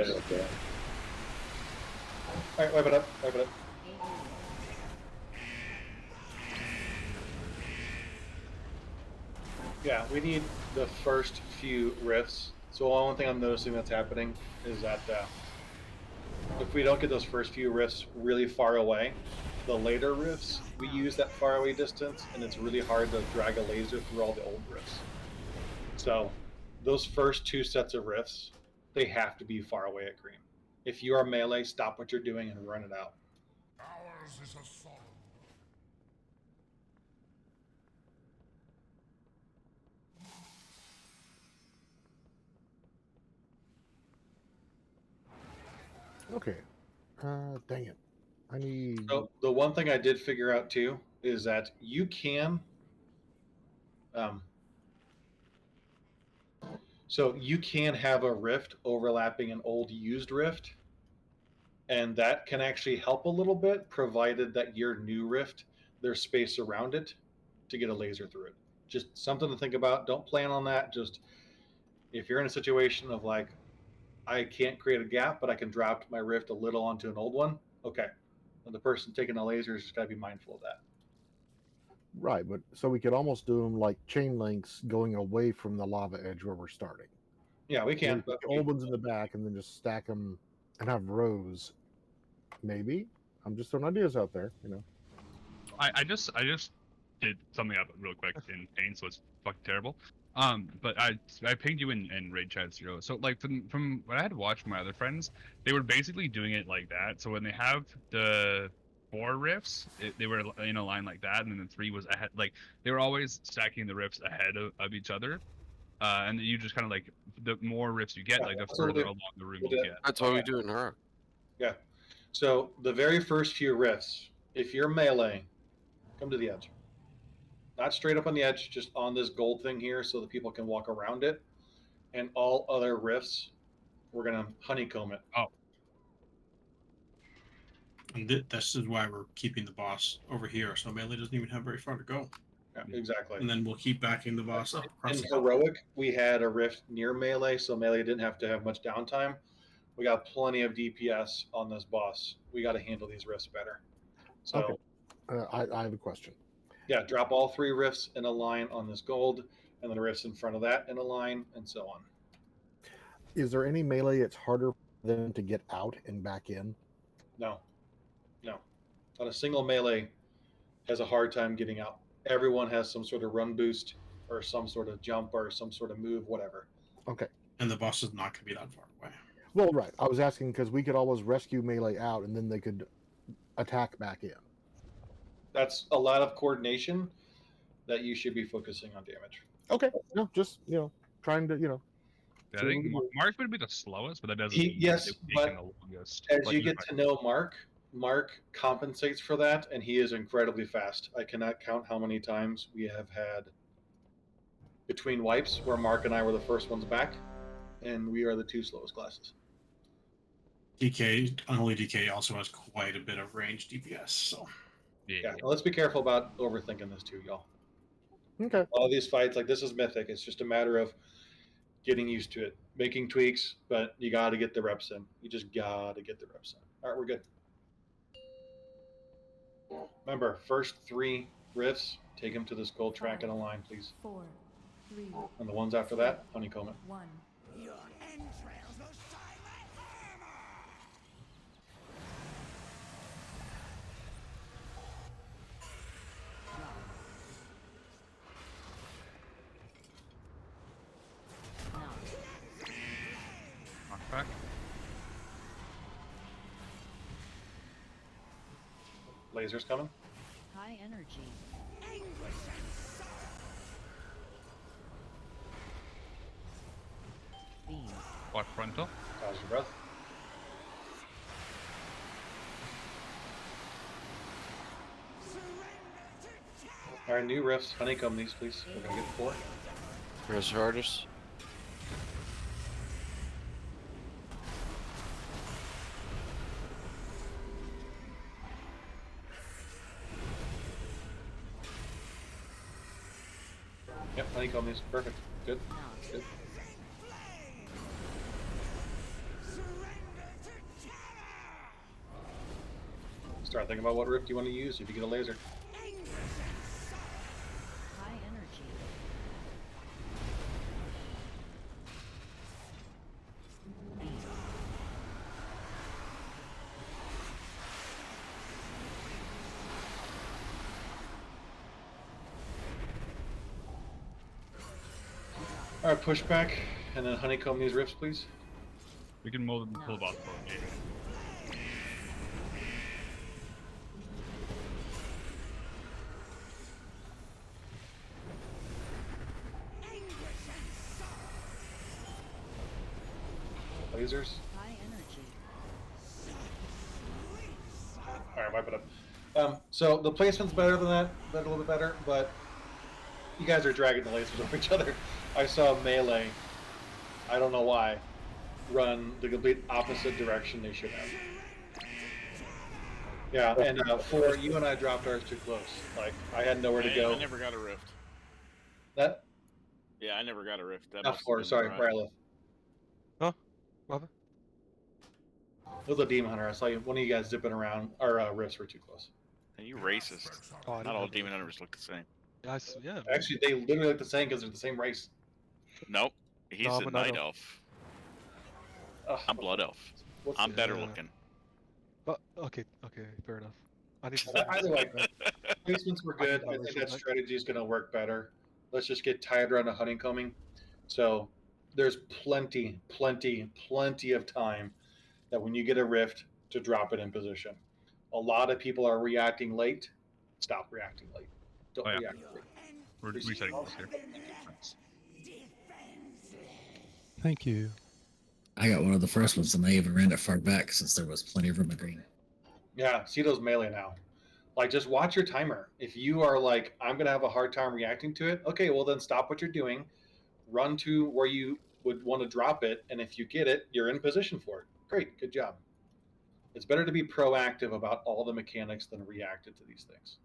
Alright, wipe it up, wipe it up. Yeah, we need the first few rifts. So one thing I'm noticing that's happening is that if we don't get those first few rifts really far away, the later rifts, we use that far away distance, and it's really hard to drag a laser through all the old rifts. So those first two sets of rifts, they have to be far away at green. If you are melee, stop what you're doing and run it out. Ours is a solemn. Okay. Dang it. I need. So the one thing I did figure out too is that you can, so you can have a rift overlapping an old used rift, and that can actually help a little bit, provided that your new rift, there's space around it to get a laser through it. Just something to think about. Don't plan on that. Just if you're in a situation of like, I can't create a gap, but I can drop my rift a little onto an old one. Okay, and the person taking the lasers has got to be mindful of that. Right, but so we could almost do them like chain links going away from the lava edge where we're starting. Yeah, we can. Put the old ones in the back and then just stack them and have rows. Maybe. I'm just throwing ideas out there, you know. I just did something up real quick in pain, so it's fucking terrible. But I pinged you in raid chat, Zero. So like from what I had watched my other friends, they were basically doing it like that. So when they have the 4 rifts, they were in a line like that, and then the 3 was ahead. Like they were always stacking the rifts ahead of each other. And you just kind of like the more rifts you get, like the further along the room you get. That's why we do it in her. Yeah. So the very first few rifts, if you're melee, come to the edge. Not straight up on the edge, just on this gold thing here so that people can walk around it. And all other rifts, we're going to honeycomb it. Oh. And this is why we're keeping the boss over here, so melee doesn't even have very far to go. Yeah, exactly. And then we'll keep backing the boss up. In heroic, we had a rift near melee, so melee didn't have to have much downtime. We got plenty of DPS on this boss. We got to handle these rifts better. So, okay. I have a question. Yeah, drop all 3 rifts in a line on this gold, and then the rifts in front of that in a line, and so on. Is there any melee it's harder for them to get out and back in? No. Not a single melee has a hard time getting out. Everyone has some sort of run boost or some sort of jump or some sort of move, whatever. Okay. And the boss is not going to be that far away. Well, right. I was asking because we could always rescue melee out and then they could attack back in. That's a lot of coordination that you should be focusing on damage. Okay. No, just, trying to, Yeah, I think Mark would be the slowest, but that doesn't mean yes, they've but taken the longest. as you get to know Mark compensates for that, and he is incredibly fast. I cannot count how many times we have had between wipes where Mark and I were the first ones back, and we are the 2 slowest classes. Unholy DK also has quite a bit of range DPS, so. Yeah, well, let's be careful about overthinking this too, y'all. Okay. All these fights, like this is Mythic. It's just a matter of getting used to it, making tweaks, but you got to get the reps in. You just got to get the reps in. All right, we're good. Remember, first 3 rifts, take them to this gold track in a line, please. 4, 3, And the ones after that, honeycomb it. 1. Your entrails will shine like armor! Knockback. Lasers coming. High energy. Beam. Watch frontal. Pause your breath. All right, new rifts. Honeycomb these, please. We're going to get 4. Where's the hardest? Yep, honeycomb these. Perfect. Good. Good. Start thinking about what rift you want to use if you get a laser. High energy. Beam. All right, push back, and then honeycomb these rifts, please. We can pull the boss. Lasers. High energy. All right, wipe it up. So the placement's better than that, a little bit better, but you guys are dragging the lasers over each other. I saw melee, I don't know why, run the complete opposite direction they should have. Yeah, and for you and I dropped ours too close. Like I had nowhere to go. I never got a rift. That? Yeah, I never got a rift. That Not must have four. been Sorry, right. Bryla. Huh? What? It was a demon hunter. I saw you. One of you guys zipping around. Our rifts were too close. And you racist. Oh, I didn't Not all have demon hunters look the same. Yeah. Actually, they literally look the same because they're the same race. Nope. He's No, I'm a a night night elf. I'm blood elf. What's I'm better Yeah. looking. But okay, fair enough. I need to. Either way, placements were good. I think that Night. strategy is going to work better. Let's just get tired around a honeycombing. So there's plenty of time that when you get a rift to drop it in position. A lot of people are reacting late. Stop reacting late. Don't react late. We're resetting this here. Thank you. I got one of the first ones, and I even ran it far back since there was plenty of room in green. Yeah, Cito's melee now. Like, just watch your timer. If you are like, I'm going to have a hard time reacting to it, okay, well, then stop what you're doing. Run to where you would want to drop it. And if you get it, you're in position for it. Great. Good job. It's better to be proactive about all the mechanics than reactive to these things.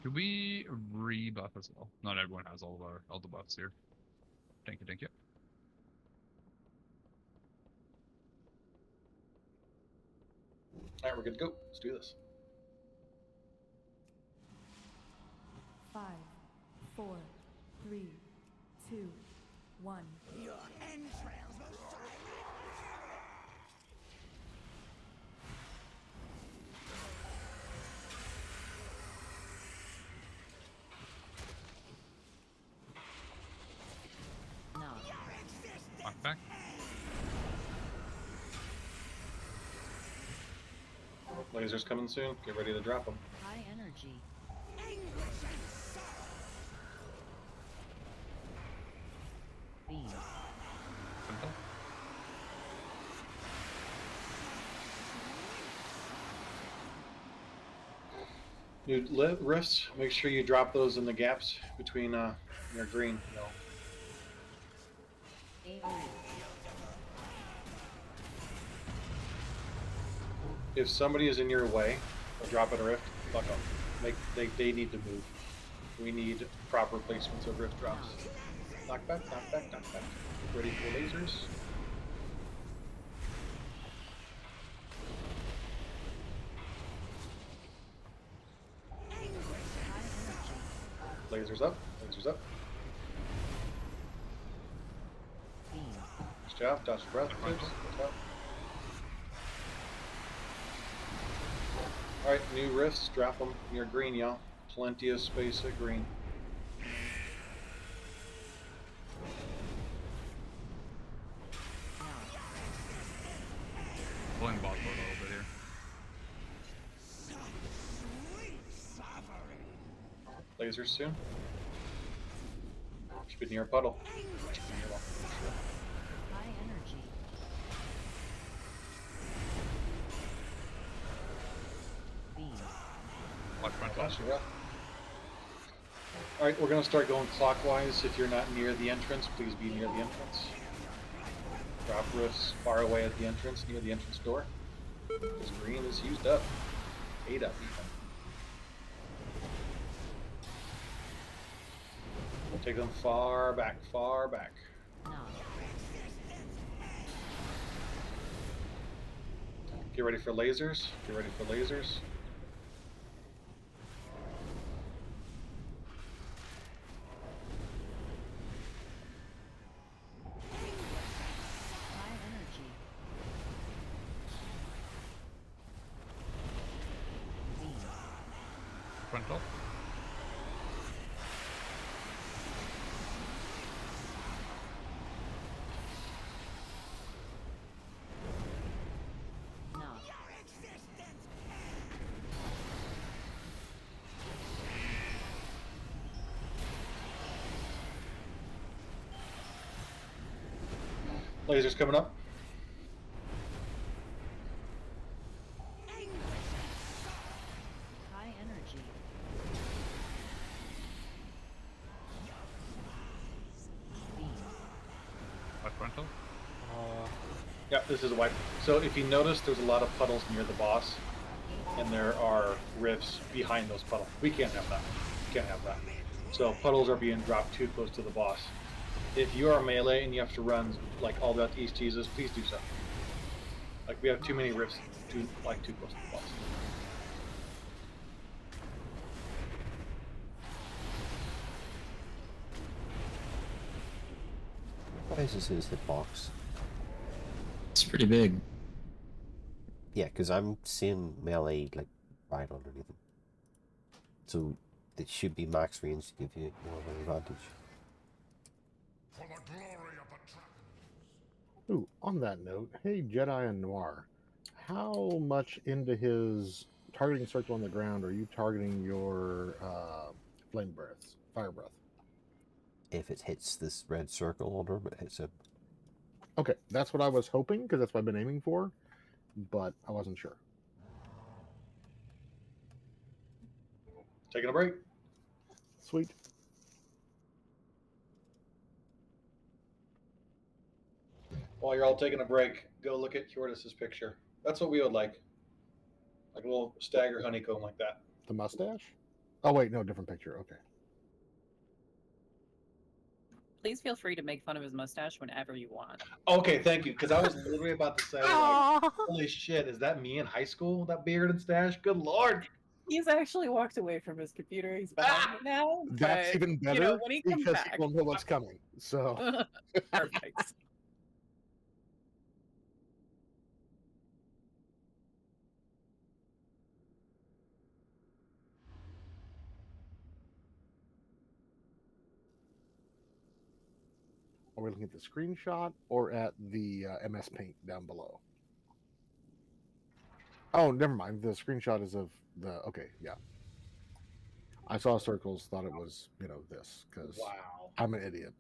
Could we rebuff as well? Not everyone has all the buffs here. Thank you. All right, we're good to go. Let's do this. 5, 4, 3, 2, 1. Your entrails will silence. Walk back. Lasers coming soon. Get ready to drop them. High energy. Beam. New rifts, make sure you drop those in the gaps between your green. No. If somebody is in your way, or dropping a rift, fuck them. They need to move. We need proper placements of rift drops. Knock back. Ready for lasers. Lasers up. Nice job. Dodge your breath, please. Alright, new rifts. Drop them near green, y'all. Plenty of space at green. Pulling the boss a little bit here. Lasers soon. Should be near a puddle. High energy. Beam. Watch front Gosh, flash. yeah. Alright, we're going to start going clockwise. If you're not near the entrance, please be near the entrance. Drop rifts far away at the entrance, near the entrance door. This green is used up. 8 up even. We'll take them far back. Get ready for lasers. High energy. Beam. Frontal. Lasers coming up. High energy. Beam. Watch frontal. Yeah, this is a wipe. So if you notice, there's a lot of puddles near the boss, and there are rifts behind those puddles. We can't have that. So puddles are being dropped too close to the boss. If you are melee and you have to run like all the way out to East Jesus, please do so. Like we have too many rifts too close to the boss. What is this hitbox? It's pretty big. Yeah, because I'm seeing melee like right underneath him. So it should be max range to give you more of an advantage. For the glory of the dragon. Ooh, on that note, hey Jedi and Noir, how much into his targeting circle on the ground are you targeting your flame breaths, fire breath? If it hits this red circle on him, it hits him. Okay, that's what I was hoping because that's what I've been aiming for, but I wasn't sure. Taking a break. Sweet. While you're all taking a break, go look at Cordis's picture. That's what we would like. Like a little stagger honeycomb like that. The mustache? Oh wait, no, different picture. Okay. Please feel free to make fun of his mustache whenever you want. Okay, thank you. Because I was literally about to say, like, Aw. holy shit, is that me in high school? That beard and stash? Good lord. He's actually walked away from his computer. He's behind me now. That's but, even You better know, when he comes because back. he will know what's coming. So Perfect. are we looking at the screenshot or at the MS Paint down below? Oh, never mind. The screenshot is of the. Okay, yeah. I saw circles, thought it was this because Wow. I'm an idiot.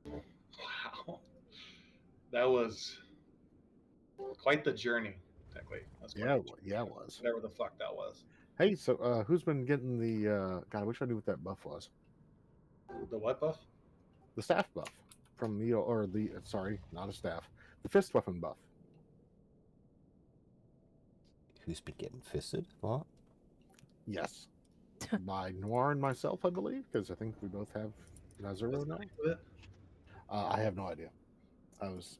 Wow. That was quite the journey, technically. That's quite Yeah, the journey. yeah, it was. Whatever the fuck that was. Hey, so who's been getting the? God, I wish I knew what that buff was. The what buff? The staff buff from or the sorry, not a staff, the fist weapon buff. Who's been getting fisted? What? Yes, by Noir and myself, I believe, because I think we both have Nazuro now. I have no idea. I was.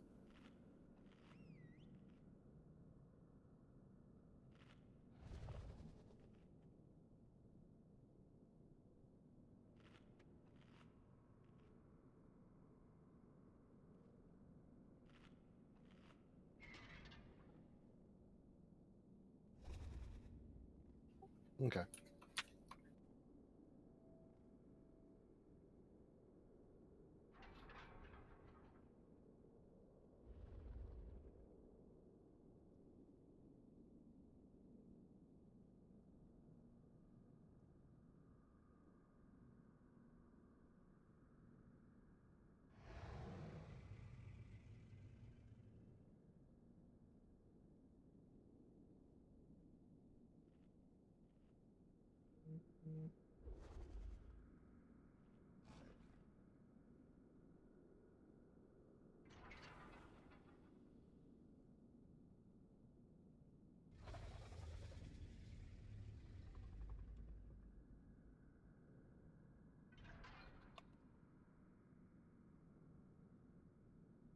Okay.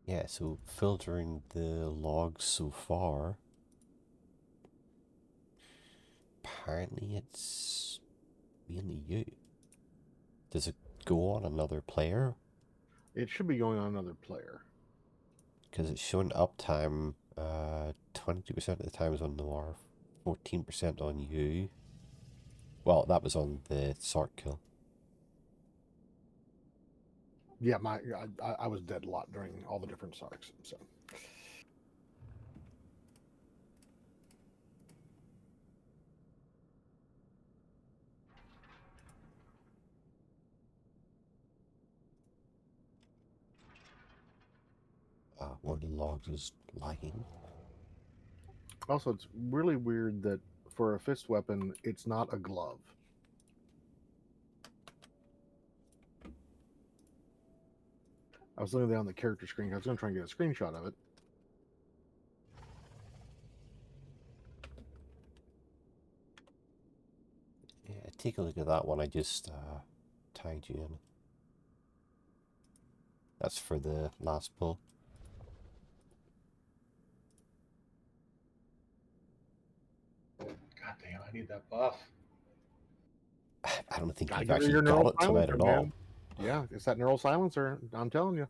Yeah, so filtering the logs so far, apparently it's mainly you. Does it go on another player? It should be going on another player. Because it's showing uptime 22% of the time is on Noir, 14% on you. Well, that was on the Sark kill. Yeah, I was dead a lot during all the different Sarks. So. One of the logs is lagging. Also, it's really weird that for a fist weapon, it's not a glove. I was looking down the character screen. I was going to try and get a screenshot of it. Yeah, take a look at that one. I just tagged you in. That's for the last pull. God damn, I need that buff. I don't think I you've give you actually your got neural it tonight silencer, at all. man. Yeah, it's that neural silencer. I'm telling you.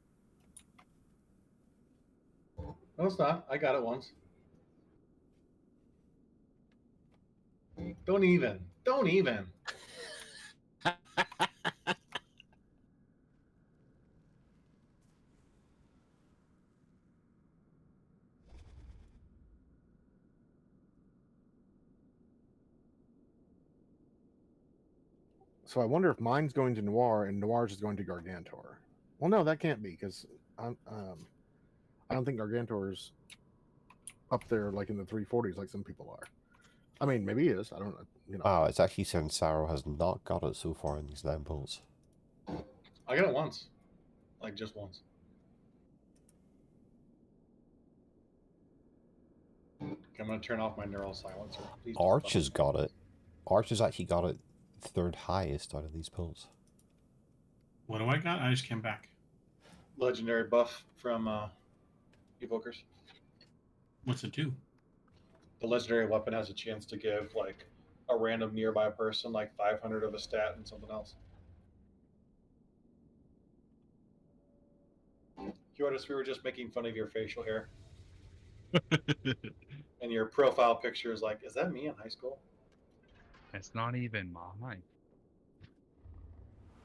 No, it's not. I got it once. Don't even. Don't even. So I wonder if mine's going to Noir and Noir's is going to Gargantor. Well, no, that can't be because I don't think Gargantor's up there like in the 340s like some people are. I mean, maybe he is. I don't know. You know. Oh, it's actually saying Sarah has not got it so far in these 9 polls. I got it once. Like just once. Okay, I'm going to turn off my neural silencer. Please don't Arch fuck has with got it. Arch has actually got it 3rd highest out of these polls. What do I got? I just came back. legendary buff from Evokers. What's it do? The legendary weapon has a chance to give like a random nearby person like 500 of a stat and something else. Kyotis, we were just making fun of your facial hair. And your profile picture is like, is that me in high school? It's not even mine.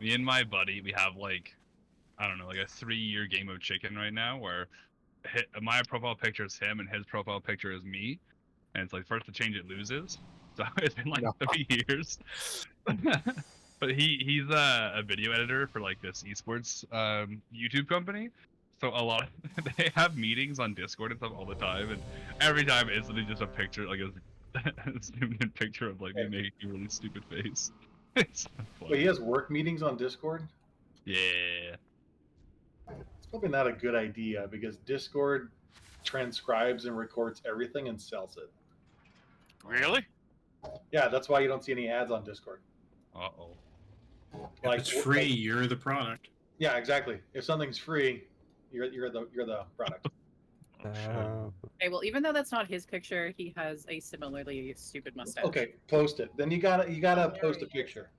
Me and my buddy, we have like, I don't know, like a 3-year game of chicken right now where my profile picture is him and his profile picture is me. And it's like, first to change it loses. So it's been like 3 years. But he's a video editor for like this esports YouTube company. So a lot of, they have meetings on Discord and stuff all the time, and every time it's literally just a picture, like a zoomed in picture of like me making a really stupid face. It's so funny. Wait, he has work meetings on Discord? Yeah. It's probably not a good idea because Discord transcribes and records everything and sells it. Really? Yeah, that's why you don't see any ads on Discord. Uh-oh. If it's free, you're the product. Yeah, exactly. If something's free, you're the product. Okay, well, even though that's not his picture, he has a similarly stupid mustache. Okay, post it. Then you gotta post a picture.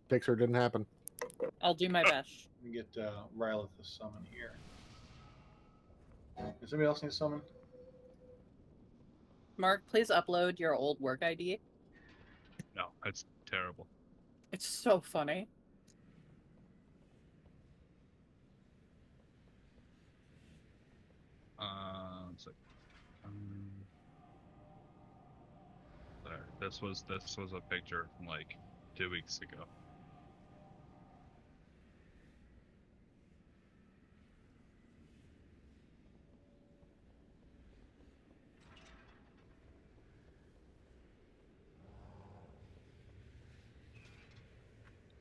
Picture didn't happen. I'll do my best. Let me get Rylith to summon here. Does anybody else need to summon? Mark, please upload your old work ID. No, that's terrible. It's so funny. It's like, there. This was a picture from like 2 weeks ago.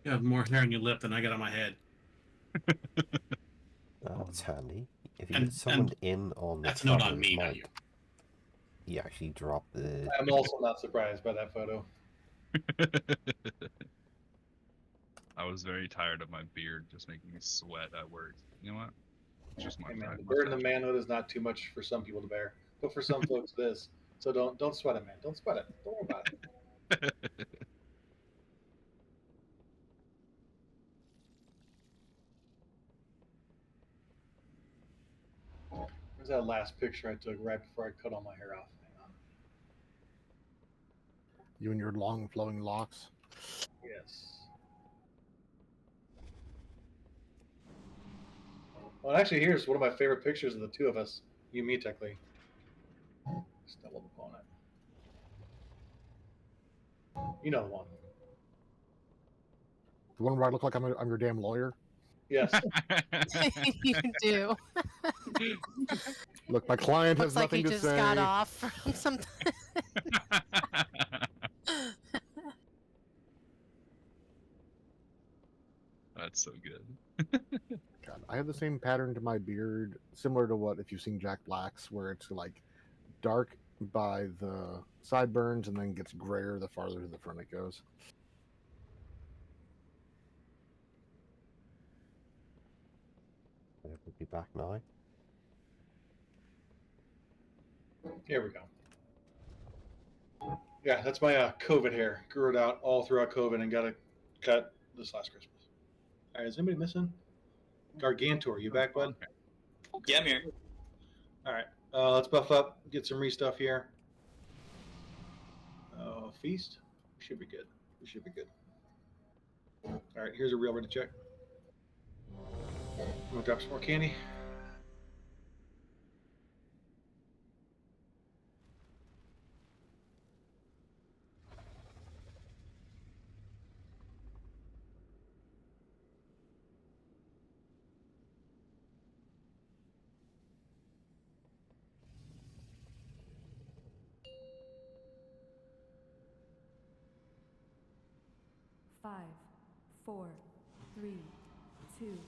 You have more hair on your lip than I got on my head. That's handy. If you And- get summoned and in on the that's not on traveler's me, not mount, you. you actually drop the... I'm also not surprised by that photo. I was very tired of my beard just making me sweat at work. You know what? It's just my Hey, man, time. the burden of manhood is not too much for some people to bear, but for some folks it is. So don't sweat it, man. Don't sweat it. Don't worry about it. Where's that last picture I took right before I cut all my hair off? Hang on. You and your long flowing locks. Yes. Well, actually, here's one of my favorite pictures of the two of us. You, me, technically. Stumbled upon it. You know the one. The one where I look like I'm your damn lawyer. Yes. You do. Look, my client has Looks like nothing he to just say. got off from something. That's so good. God, I have the same pattern to my beard, similar to what if you've seen Jack Black's, where it's like dark by the sideburns and then gets grayer the farther to the front it goes. We'll be back now. Here we go. Yeah, that's my COVID hair. Grew it out all throughout COVID and got it cut this last Christmas. All right, is anybody missing? Gargantor, you back, bud? Yeah, I'm here. All right, let's buff up, get some re-stuff here. Feast. Should be good. We should be good. All right, here's a real ready check. I'm gonna drop some more candy. Five, 4, 3, 2,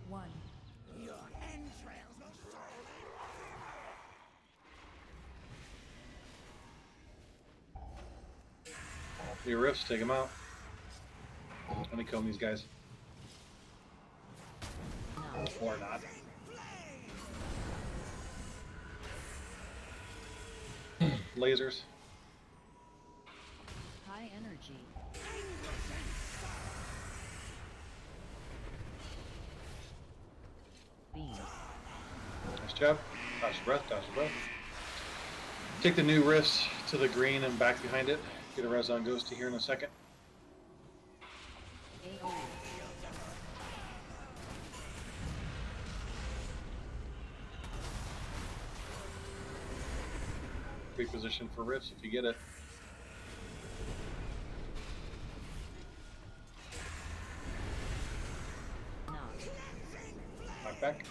1. Your entrails will surely Your riffs, take them out. Honeycomb these guys. Or not. Lasers. High energy. Beam. Nice job. Dodge the breath, dodge the breath. Take the new riffs to the green and back behind it. Get a res on Ghosty here in a second. AoE. Reposition for riffs if you get it. Knock back.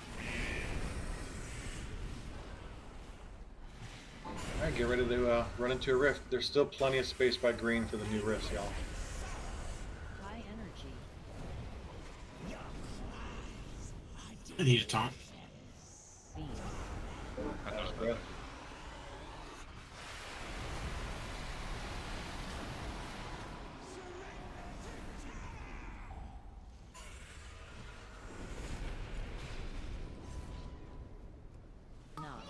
Alright, get ready to run into a rift. There's still plenty of space by green for the new rifts, y'all. High energy. I need a taunt. Beam. Dodge the breath. Knock.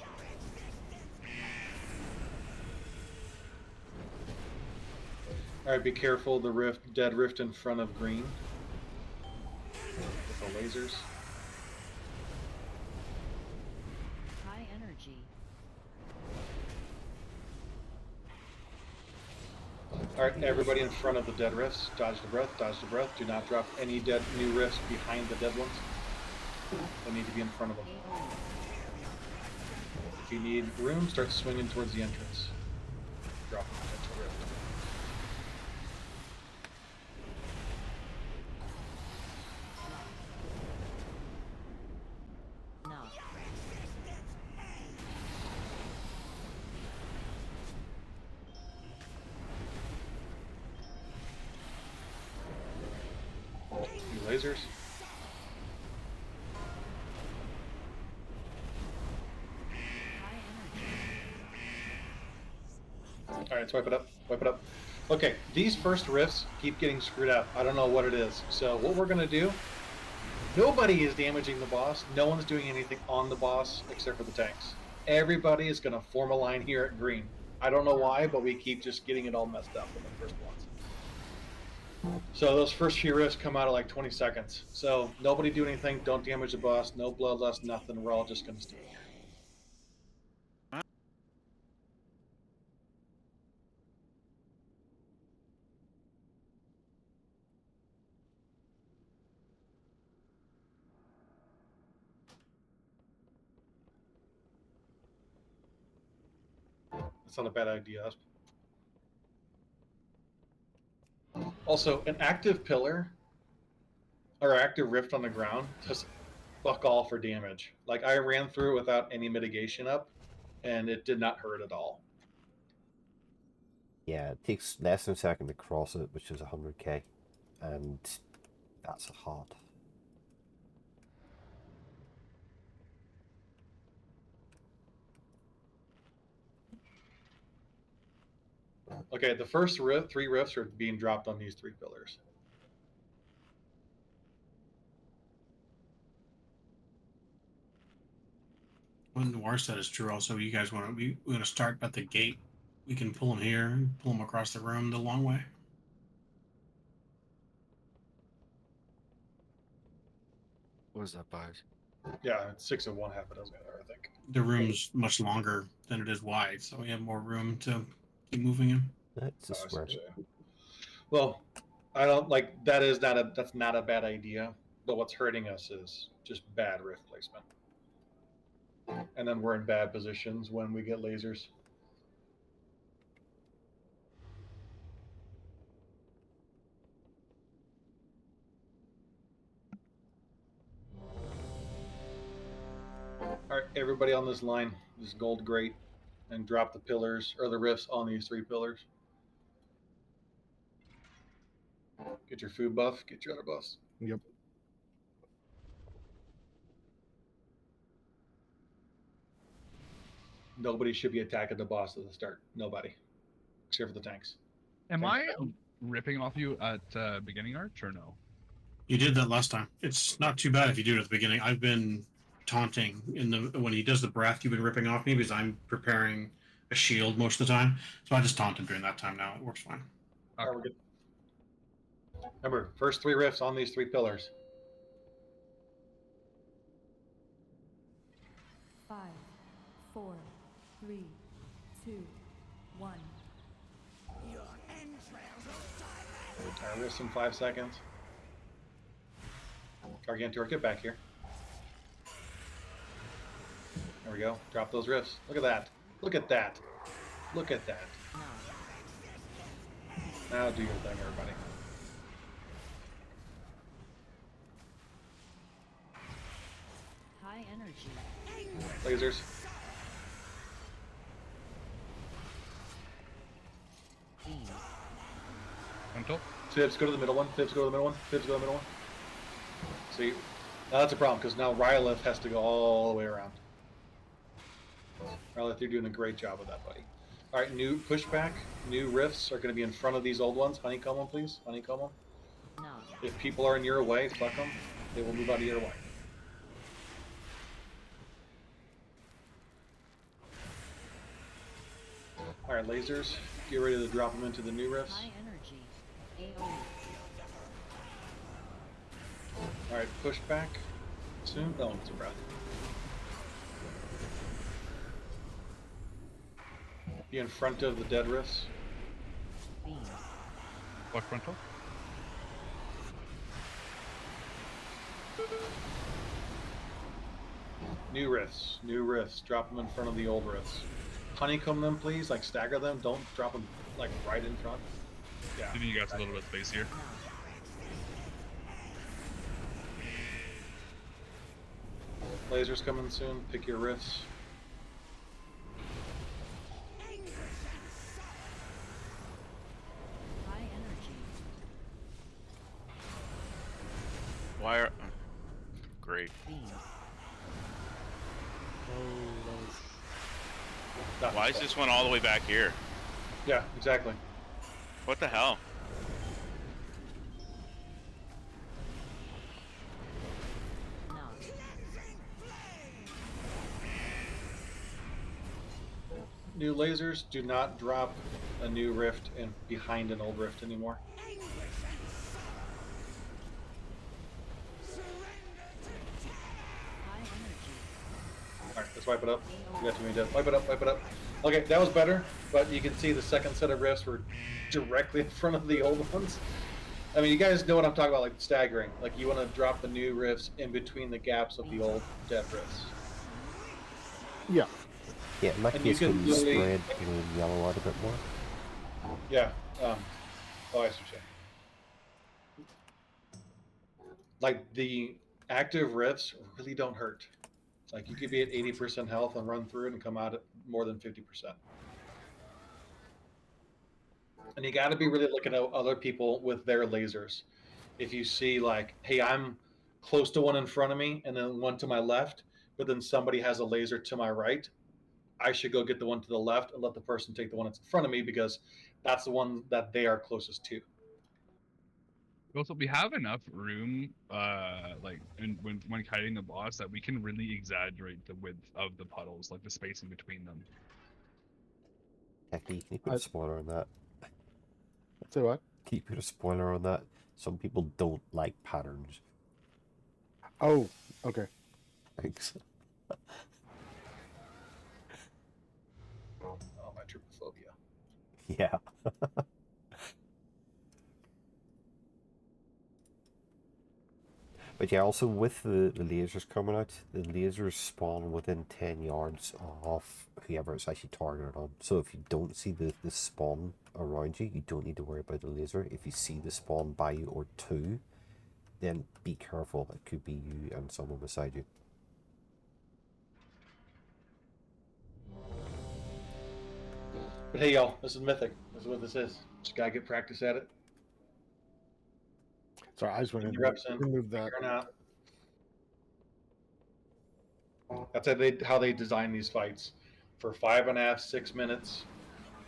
Alright, be careful, the rift, dead rift in front of green. With the lasers. High energy. Alright, everybody in front of the dead rifts. Dodge the breath, dodge the breath. Do not drop any dead new rifts behind the dead ones. They need to be in front of them. AoE. If you need room, start swinging towards the entrance. Drop the potential rift. Knock. New lasers. High energy. Alright, swipe it up, wipe it up. Okay, these first rifts keep getting screwed up. I don't know what it is. So what we're gonna do, nobody is damaging the boss. No one's doing anything on the boss except for the tanks. Everybody is gonna form a line here at green. I don't know why, but we keep just getting it all messed up in the first ones. So those first few rifts come out of like 20 seconds. So nobody do anything, don't damage the boss, no bloodlust, nothing. We're all just gonna stay here. That's not a bad idea. Also, an active pillar or active rift on the ground just fuck all for damage. Like I ran through it without any mitigation up, and it did not hurt at all. Yeah, it takes less than a second to cross it, which is 100k, and that's hard. Okay, the first three rifts are being dropped on these three pillars. What Noir said is true. Also, you guys want to? We're going to start at the gate. We can pull them here and pull them across the room the long way. What is that, buys? Yeah, it's 6 of one, half a dozen of the other, I think. The room's much longer than it is wide, so we have more room to keep moving him. That's a Oh, I see square. what you're saying. Well, I don't like that. That's not a bad idea. But what's hurting us is just bad rift placement, and then we're in bad positions when we get lasers. All right, everybody on this line, this gold grate, and drop the pillars or the rifts on these 3 pillars. Get your food buff, get your other buffs. Yep. Nobody should be attacking the boss at the start. Nobody, except for the tanks. Am I ripping off you at beginning arch or no? You did that last time. It's not too bad if you do it at the beginning. I've been taunting when he does the breath. You've been ripping off me because I'm preparing a shield most of the time. So I just taunt him during that time now. It works fine. All right, we're good. Remember, first 3 rifts on these 3 pillars. 5, 4, 3, 2, 1. Your entrails will die. Retire rifts in 5 seconds. Gargantua, get back here. There we go. Drop those rifts. Look at that. Look at that. Look at that. Now do your thing, everybody. High energy. Lasers. Beam. Frontal. Fibs, go to the middle one. Fibs, go to the middle one. Fibs, go to the middle one. See, now that's a problem because now Rylith has to go all the way around. Rylith, you're doing a great job with that, buddy. All right, new pushback, new rifts are going to be in front of these old ones. Honeycomb them, please. Honeycomb them. No. If people are in your way, fuck them. They will move out of your way. All right, lasers, get ready to drop them into the new rifts. High energy. AoE. All right, pushback. Soon. No, it's a breath. Be in front of the dead rifts. Beam. What frontal? New rifts. New rifts. Drop them in front of the old rifts. Honeycomb them, please. Like stagger them. Don't drop them like right in front. Yeah. Giving you guys a little bit of space here. Lasers coming soon. Pick your rifts. High energy. Why are... Great. Beam. Why is this one all the way back here? Yeah, exactly. What the hell? No. New lasers, do not drop a new rift in behind an old rift anymore. High energy. Alright, let's wipe it up. You got too many deaths. Wipe it up, wipe it up. Okay, that was better, but you can see the second set of rifts were directly in front of the old ones. I mean, you guys know what I'm talking about, like staggering. Like, you want to drop the new rifts in between the gaps of the old dead rifts. Yeah. Yeah, in that And you case, can when you literally- spread blue and yellow out a bit more. Yeah. Oh, I see what you're saying. Like, the active rifts really don't hurt. Like, you could be at 80% health and run through it and come out at more than 50%. And you got to be really looking at other people with their lasers. If you see, like, hey, I'm close to one in front of me and then one to my left, but then somebody has a laser to my right, I should go get the one to the left and let the person take the one that's in front of me because that's the one that they are closest to. Also, we have enough room, like, when kiting the boss, that we can really exaggerate the width of the puddles, like the spacing between them. Hecky, can you put a spoiler on that? Say what? Can you put a spoiler on that? Some people don't like patterns. Oh, okay. Thanks. Oh, my trypophobia. Yeah. But yeah, also with the lasers coming out, the lasers spawn within 10 yards of whoever it's actually targeted on. So if you don't see the spawn around you, you don't need to worry about the laser. If you see the spawn by you or two, then be careful. It could be you and someone beside you. But hey, y'all, this is Mythic. This is what this is. Just gotta get practice at it. Sorry, I just wanted Your reps to in. remove that. Figuring out. That's how they design these fights. For 5.5, 6 minutes,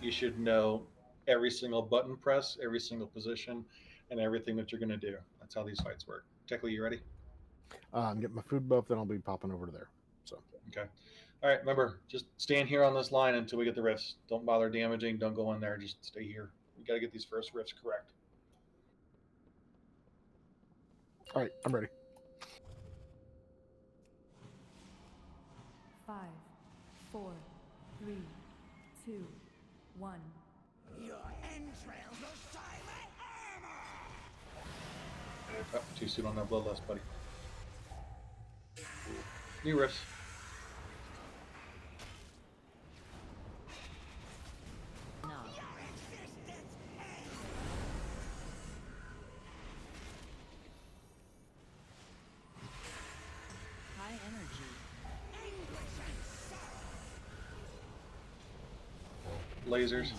you should know every single button press, every single position, and everything that you're going to do. That's how these fights work. Technically, you ready? I'm getting my food buff, then I'll be popping over to there. So Okay. All right. Remember, just stand here on this line until we get the riffs. Don't bother damaging. Don't go in there. Just stay here. We got to get these first riffs correct. all right, I'm ready. 5, 4, 3, 2, 1. Your entrails will shine my armor! Oh, too soon on that bloodlust, buddy. New riffs. No. High energy. Lasers.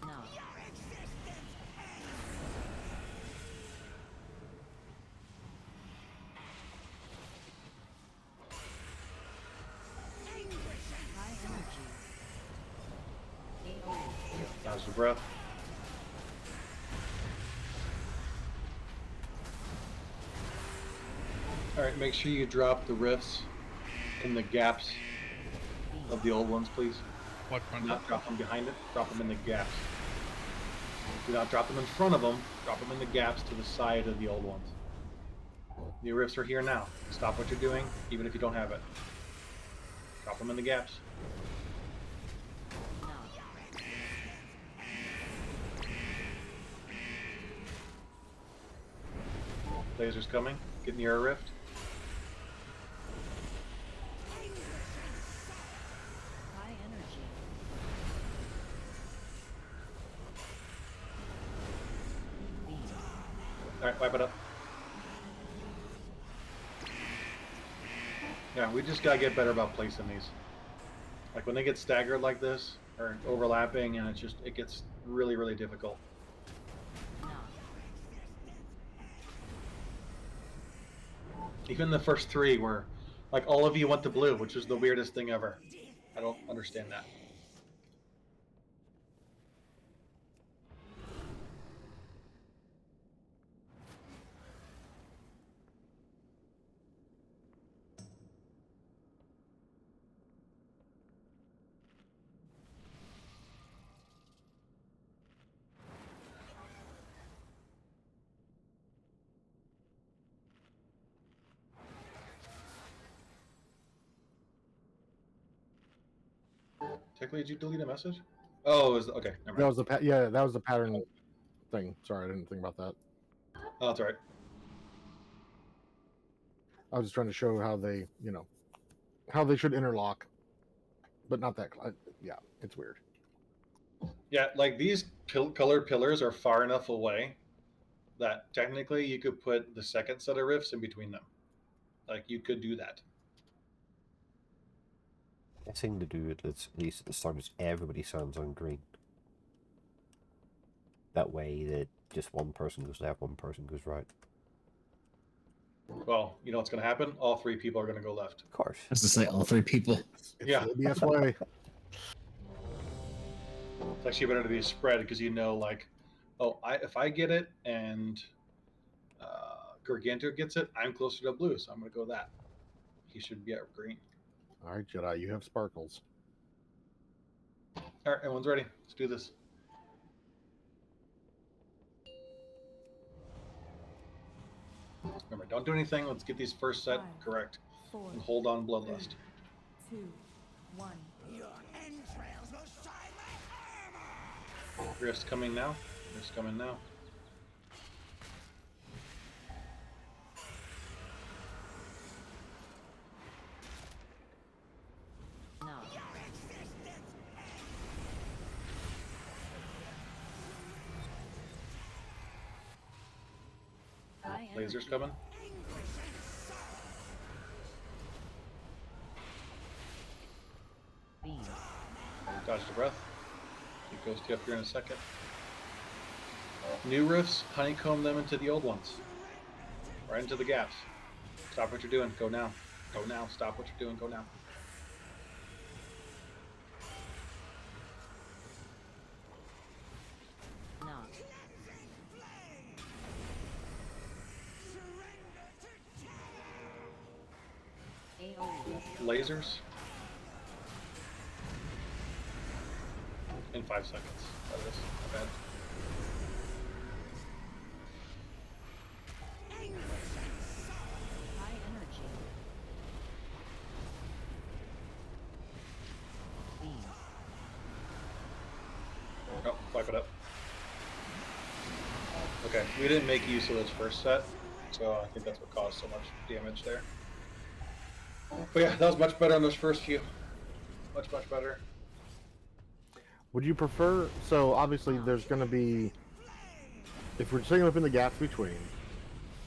No. High energy. AoE. Now's your breath. All right, make sure you drop the riffs in the gaps of the old ones, please. What Do front? not drop them behind it. Drop them in the gaps. Do not drop them in front of them. Drop them in the gaps to the side of the old ones. New riffs are here now. Stop what you're doing, even if you don't have it. Drop them in the gaps. No. Lasers coming. Get near a rift. High energy. Beam. All right, wipe it up. Yeah, we just gotta get better about placing these. Like when they get staggered like this, or overlapping, and it gets really, really difficult. No. Even the first three were, like, all of you went to blue, which is the weirdest thing ever. I don't understand that. Technically, did you delete a message? Oh, it was okay. Never That mind. was the yeah, that was the pattern thing. Sorry, I didn't think about that. Oh, that's all right. I was just trying to show how they, how they should interlock, but not that. Yeah, it's weird. Yeah, like these colored pillars are far enough away that technically you could put the second set of rifts in between them. Like you could do that. Best thing to do at least at the start is everybody sounds on green. That way that just one person goes left, one person goes right. Well, you know what's going to happen? All three people are going to go left. Of course. I was to say all three people. It's Yeah. the ABS way. It's actually better to be spread because you know, like, oh, if I get it and Gargantua gets it, I'm closer to blue, so I'm going to go that. He should be at green. All right, Jedi, you have sparkles. All right, everyone's ready. Let's do this. Remember, don't do anything. Let's get these first set correct. 4, And hold on Bloodlust. 2, 1. Your entrails will shine like armor! Rift's coming now. Rift's coming now. No. High Laser's energy. coming. Beam. Dodge the breath. It goes to up here in a second. New rifts, honeycomb them into the old ones. Right into the gaps. Stop what you're doing. Go now. Go now. Stop what you're doing. Go now. No. AoE. Lasers. In 5 seconds. That is not bad. High energy. Beam. Oh, wipe it up. Okay, we didn't make use of this first set, so I think that's what caused so much damage there. But yeah, that was much better on those first few. Much, much better. Would you prefer? So obviously, there's going to be. If we're setting up in the gaps between,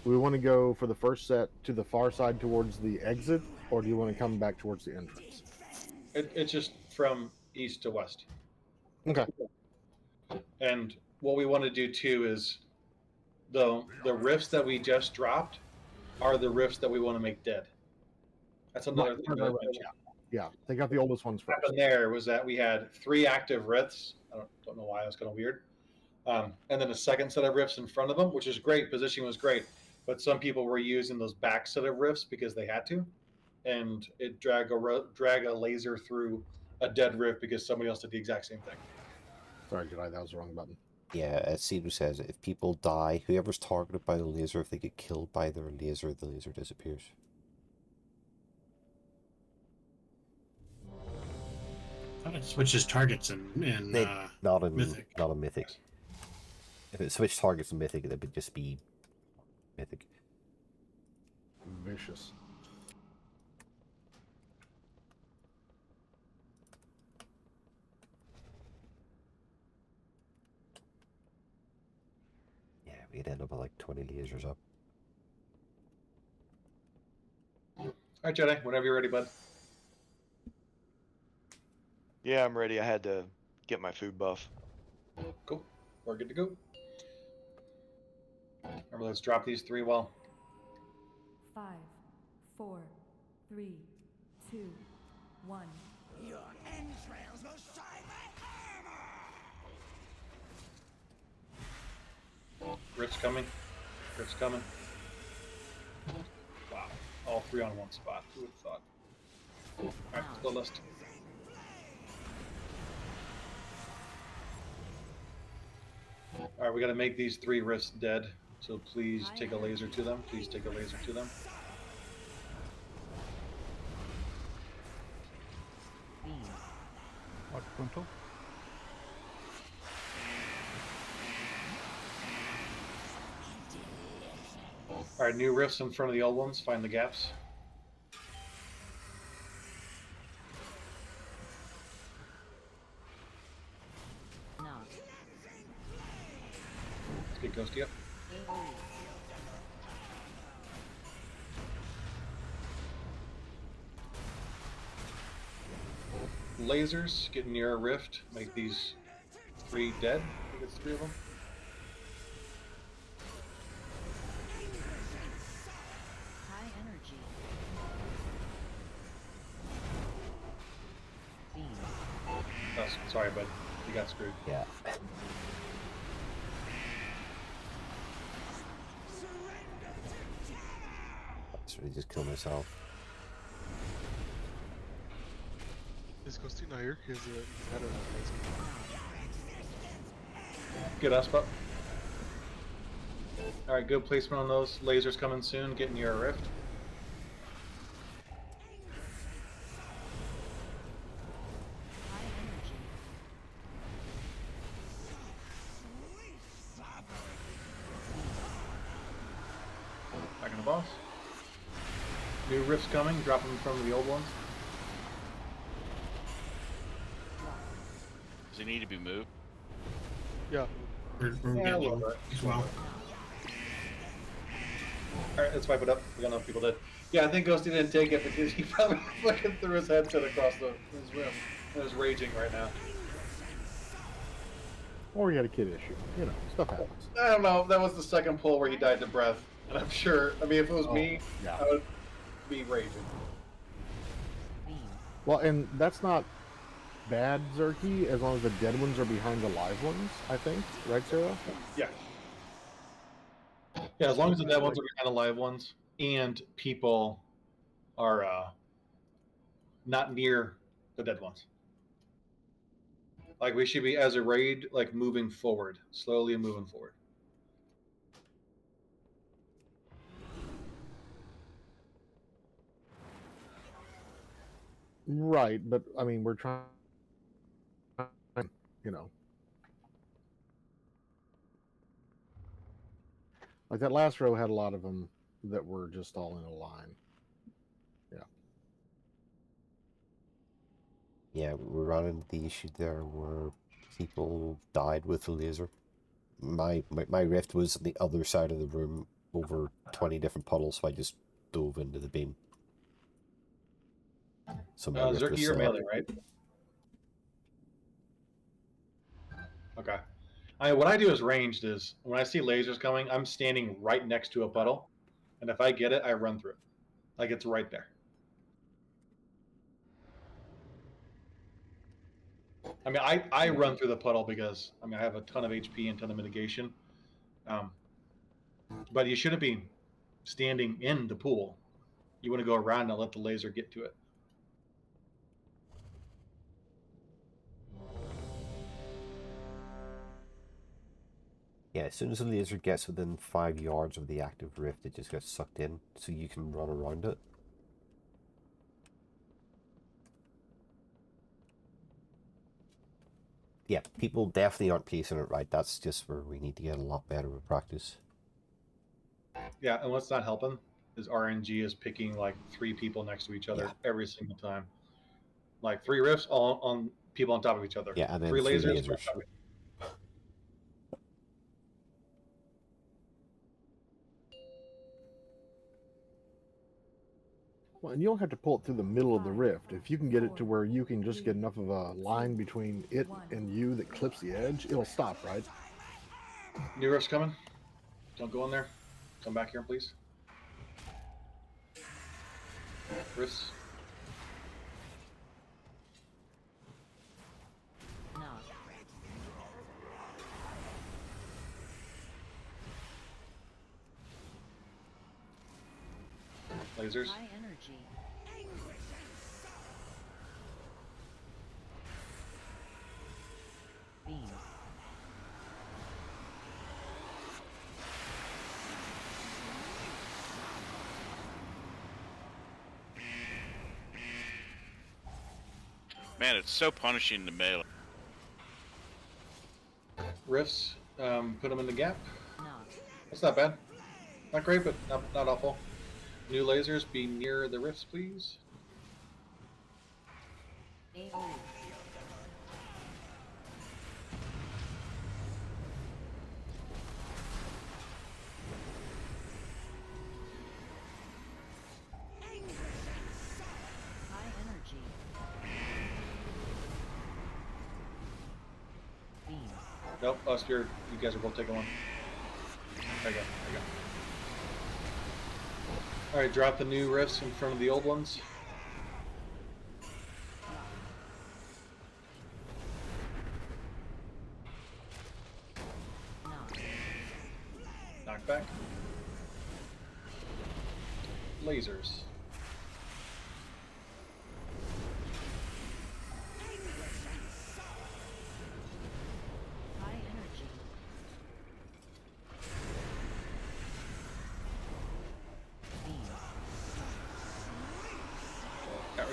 we want to go for the first set to the far side towards the exit, or do you want to come back towards the entrance? It's just from east to west. Okay. And what we want to do too is the rifts that we just dropped are the rifts that we want to make dead. That's another thing. Right. Yeah, they got the oldest ones What first. happened there was that we had 3 active rifts. I don't know why, that's kind of weird. And then a second set of rifts in front of them, which is great. Positioning was great. But some people were using those back set of rifts because they had to. And it drag a laser through a dead rift because somebody else did the exact same thing. Sorry, Jedi, that was the wrong button. Yeah, as Cedo says, if people die, whoever's targeted by the laser, if they get killed by their laser, the laser disappears. It switches targets in Not in Mythic. Not in Mythic. If it switched targets in Mythic, it would just be Mythic. Vicious. Yeah, we'd end up with like 20 lasers up. All right, Jedi, whenever you're ready, bud. Yeah, I'm ready. I had to get my food buff. Cool. We're good to go. Remember, let's drop these 3 well. 5, 4, 3, 2, 1. Your entrails will shine like armor! Rift's coming. Rift's coming. Wow. All 3 on one spot. Who would have thought? Alright, let's go list. Alright, we gotta make these 3 rifts dead. So please take a laser to them. Please take a laser to them. Beam. What control? Alright, new rifts in front of the old ones. Find the gaps. No. Let's get Ghosty up. AoE. Lasers, get near a rift. Make these 3 dead. I think it's 3 of them. High energy. Beam. Oh, sorry, bud. You got screwed. Yeah. I should just kill myself. Is Ghosty not here? He's had a Good us, but. Alright, good placement on those. Lasers coming soon, getting near a rift. Back in the boss. New rifts coming, dropping them from the old ones. Does he need to be moved? Yeah. We're Yeah, a little getting bit. as well. Alright, let's wipe it up. We got enough people dead. Yeah, I think Ghosty didn't take it because he probably fucking threw his headset across his room and is raging right now. Or he had a kid issue. You know, stuff happens. I don't know. That was the second pull where he died to breath. And I'm sure, I mean, if it was me, yeah. I would be raging. Well, and that's not bad, Zerky, as long as the dead ones are behind the live ones, I think. Right, Sarah? Yeah. Yeah, as long as the dead ones are behind the live ones and people are not near the dead ones. Like, we should be, as a raid, like, moving forward. Slowly moving forward. Right, but, I mean, we're trying, you know. Like, that last row had a lot of them that were just all in a line. Yeah. Yeah, we ran into the issue there where people died with the laser. My rift was on the other side of the room, over 20 different puddles, so I just dove into the beam. So my rift Zerky, was you're set. melee, right? Okay. What I do as ranged is, when I see lasers coming, I'm standing right next to a puddle, and if I get it, I run through it. Like, it's right there. I mean, I run through the puddle because, I mean, I have a ton of HP and ton of mitigation. But you shouldn't be standing in the pool. You want to go around and let the laser get to it. Yeah, as soon as the laser gets within 5 yards of the active rift, it just gets sucked in, so you can run around it. Yeah, people definitely aren't pacing it right. That's just where we need to get a lot better with practice. Yeah, and what's not helping is RNG is picking like 3 people next to each other every single time. Like 3 rifts, all on people on top of each other. Yeah, and then 3 3 lasers. lasers. Well, and you don't have to pull it through the middle of the rift. If you can get it to where you can just get enough of a line between it and you that clips the edge, it'll stop, right? New rifts coming. Don't go in there. Come back here, please. Rifts. Lasers. High energy. Beam. Man, it's so punishing to melee. Rifts. Put them in the gap. That's not bad. Not great, but not awful. New lasers, be near the rifts, please. High energy. Beam. Nope, you guys are both taking one. There you go. Alright, drop the new rifts in front of the old ones. Knock back. Lasers.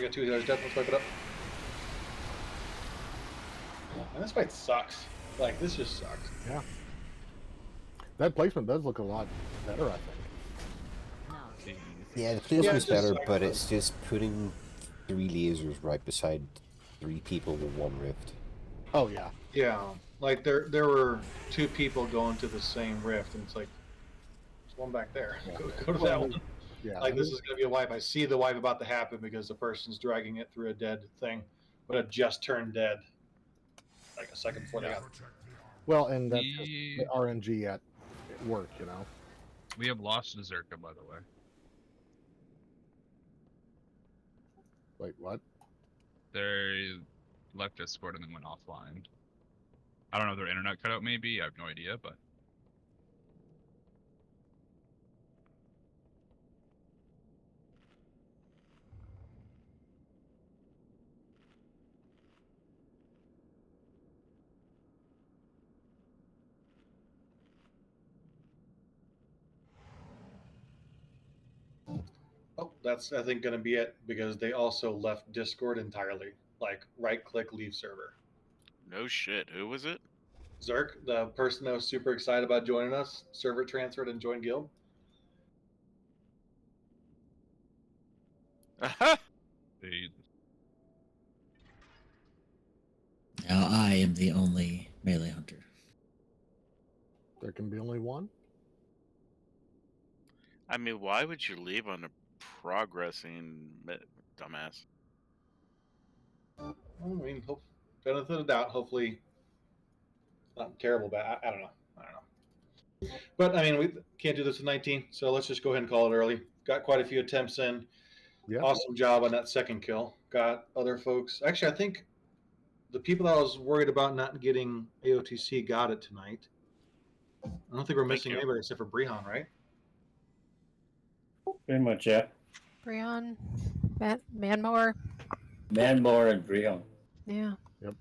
We got 2 healers dead. Let's wipe it up. And this fight sucks. Like, this just sucks. Yeah. That placement does look a lot better, I think. Yeah, the placement's it's just better, like- but it's just putting 3 lasers right beside 3 people with 1 rift. Oh yeah. Yeah, like there were 2 people going to the same rift, and it's like, there's one back there. Go to that one. Yeah. Like, this is going to be a wipe. I see the wipe about to happen because the person's dragging it through a dead thing, but it just turned dead like a second before they got. Well, and that's just the RNG at work, you know. We have lost Zerka, by the way. Wait, what? They left Discord and then went offline. I don't know if their internet cut out maybe. I have no idea, but. Oh, that's, I think, going to be it because they also left Discord entirely. Like, right-click, leave server. No shit. Who was it? Zerk, the person that was super excited about joining us, server transferred and joined guild. Now I am the only melee hunter. There can be only one? I mean, why would you leave on a progressing dumbass? I mean, benefit of the doubt. Hopefully, not terrible, but I don't know. But I mean, we can't do this with 19, so let's just go ahead and call it early. Got quite a few attempts in. Yeah. Awesome job on that second kill. Got other folks. Actually, I think the people that I was worried about not getting AOTC got it tonight. I don't think we're missing anybody except for Brehan, right? Pretty much, yeah. Brian, Manmore. Manmore and Brion. Yeah.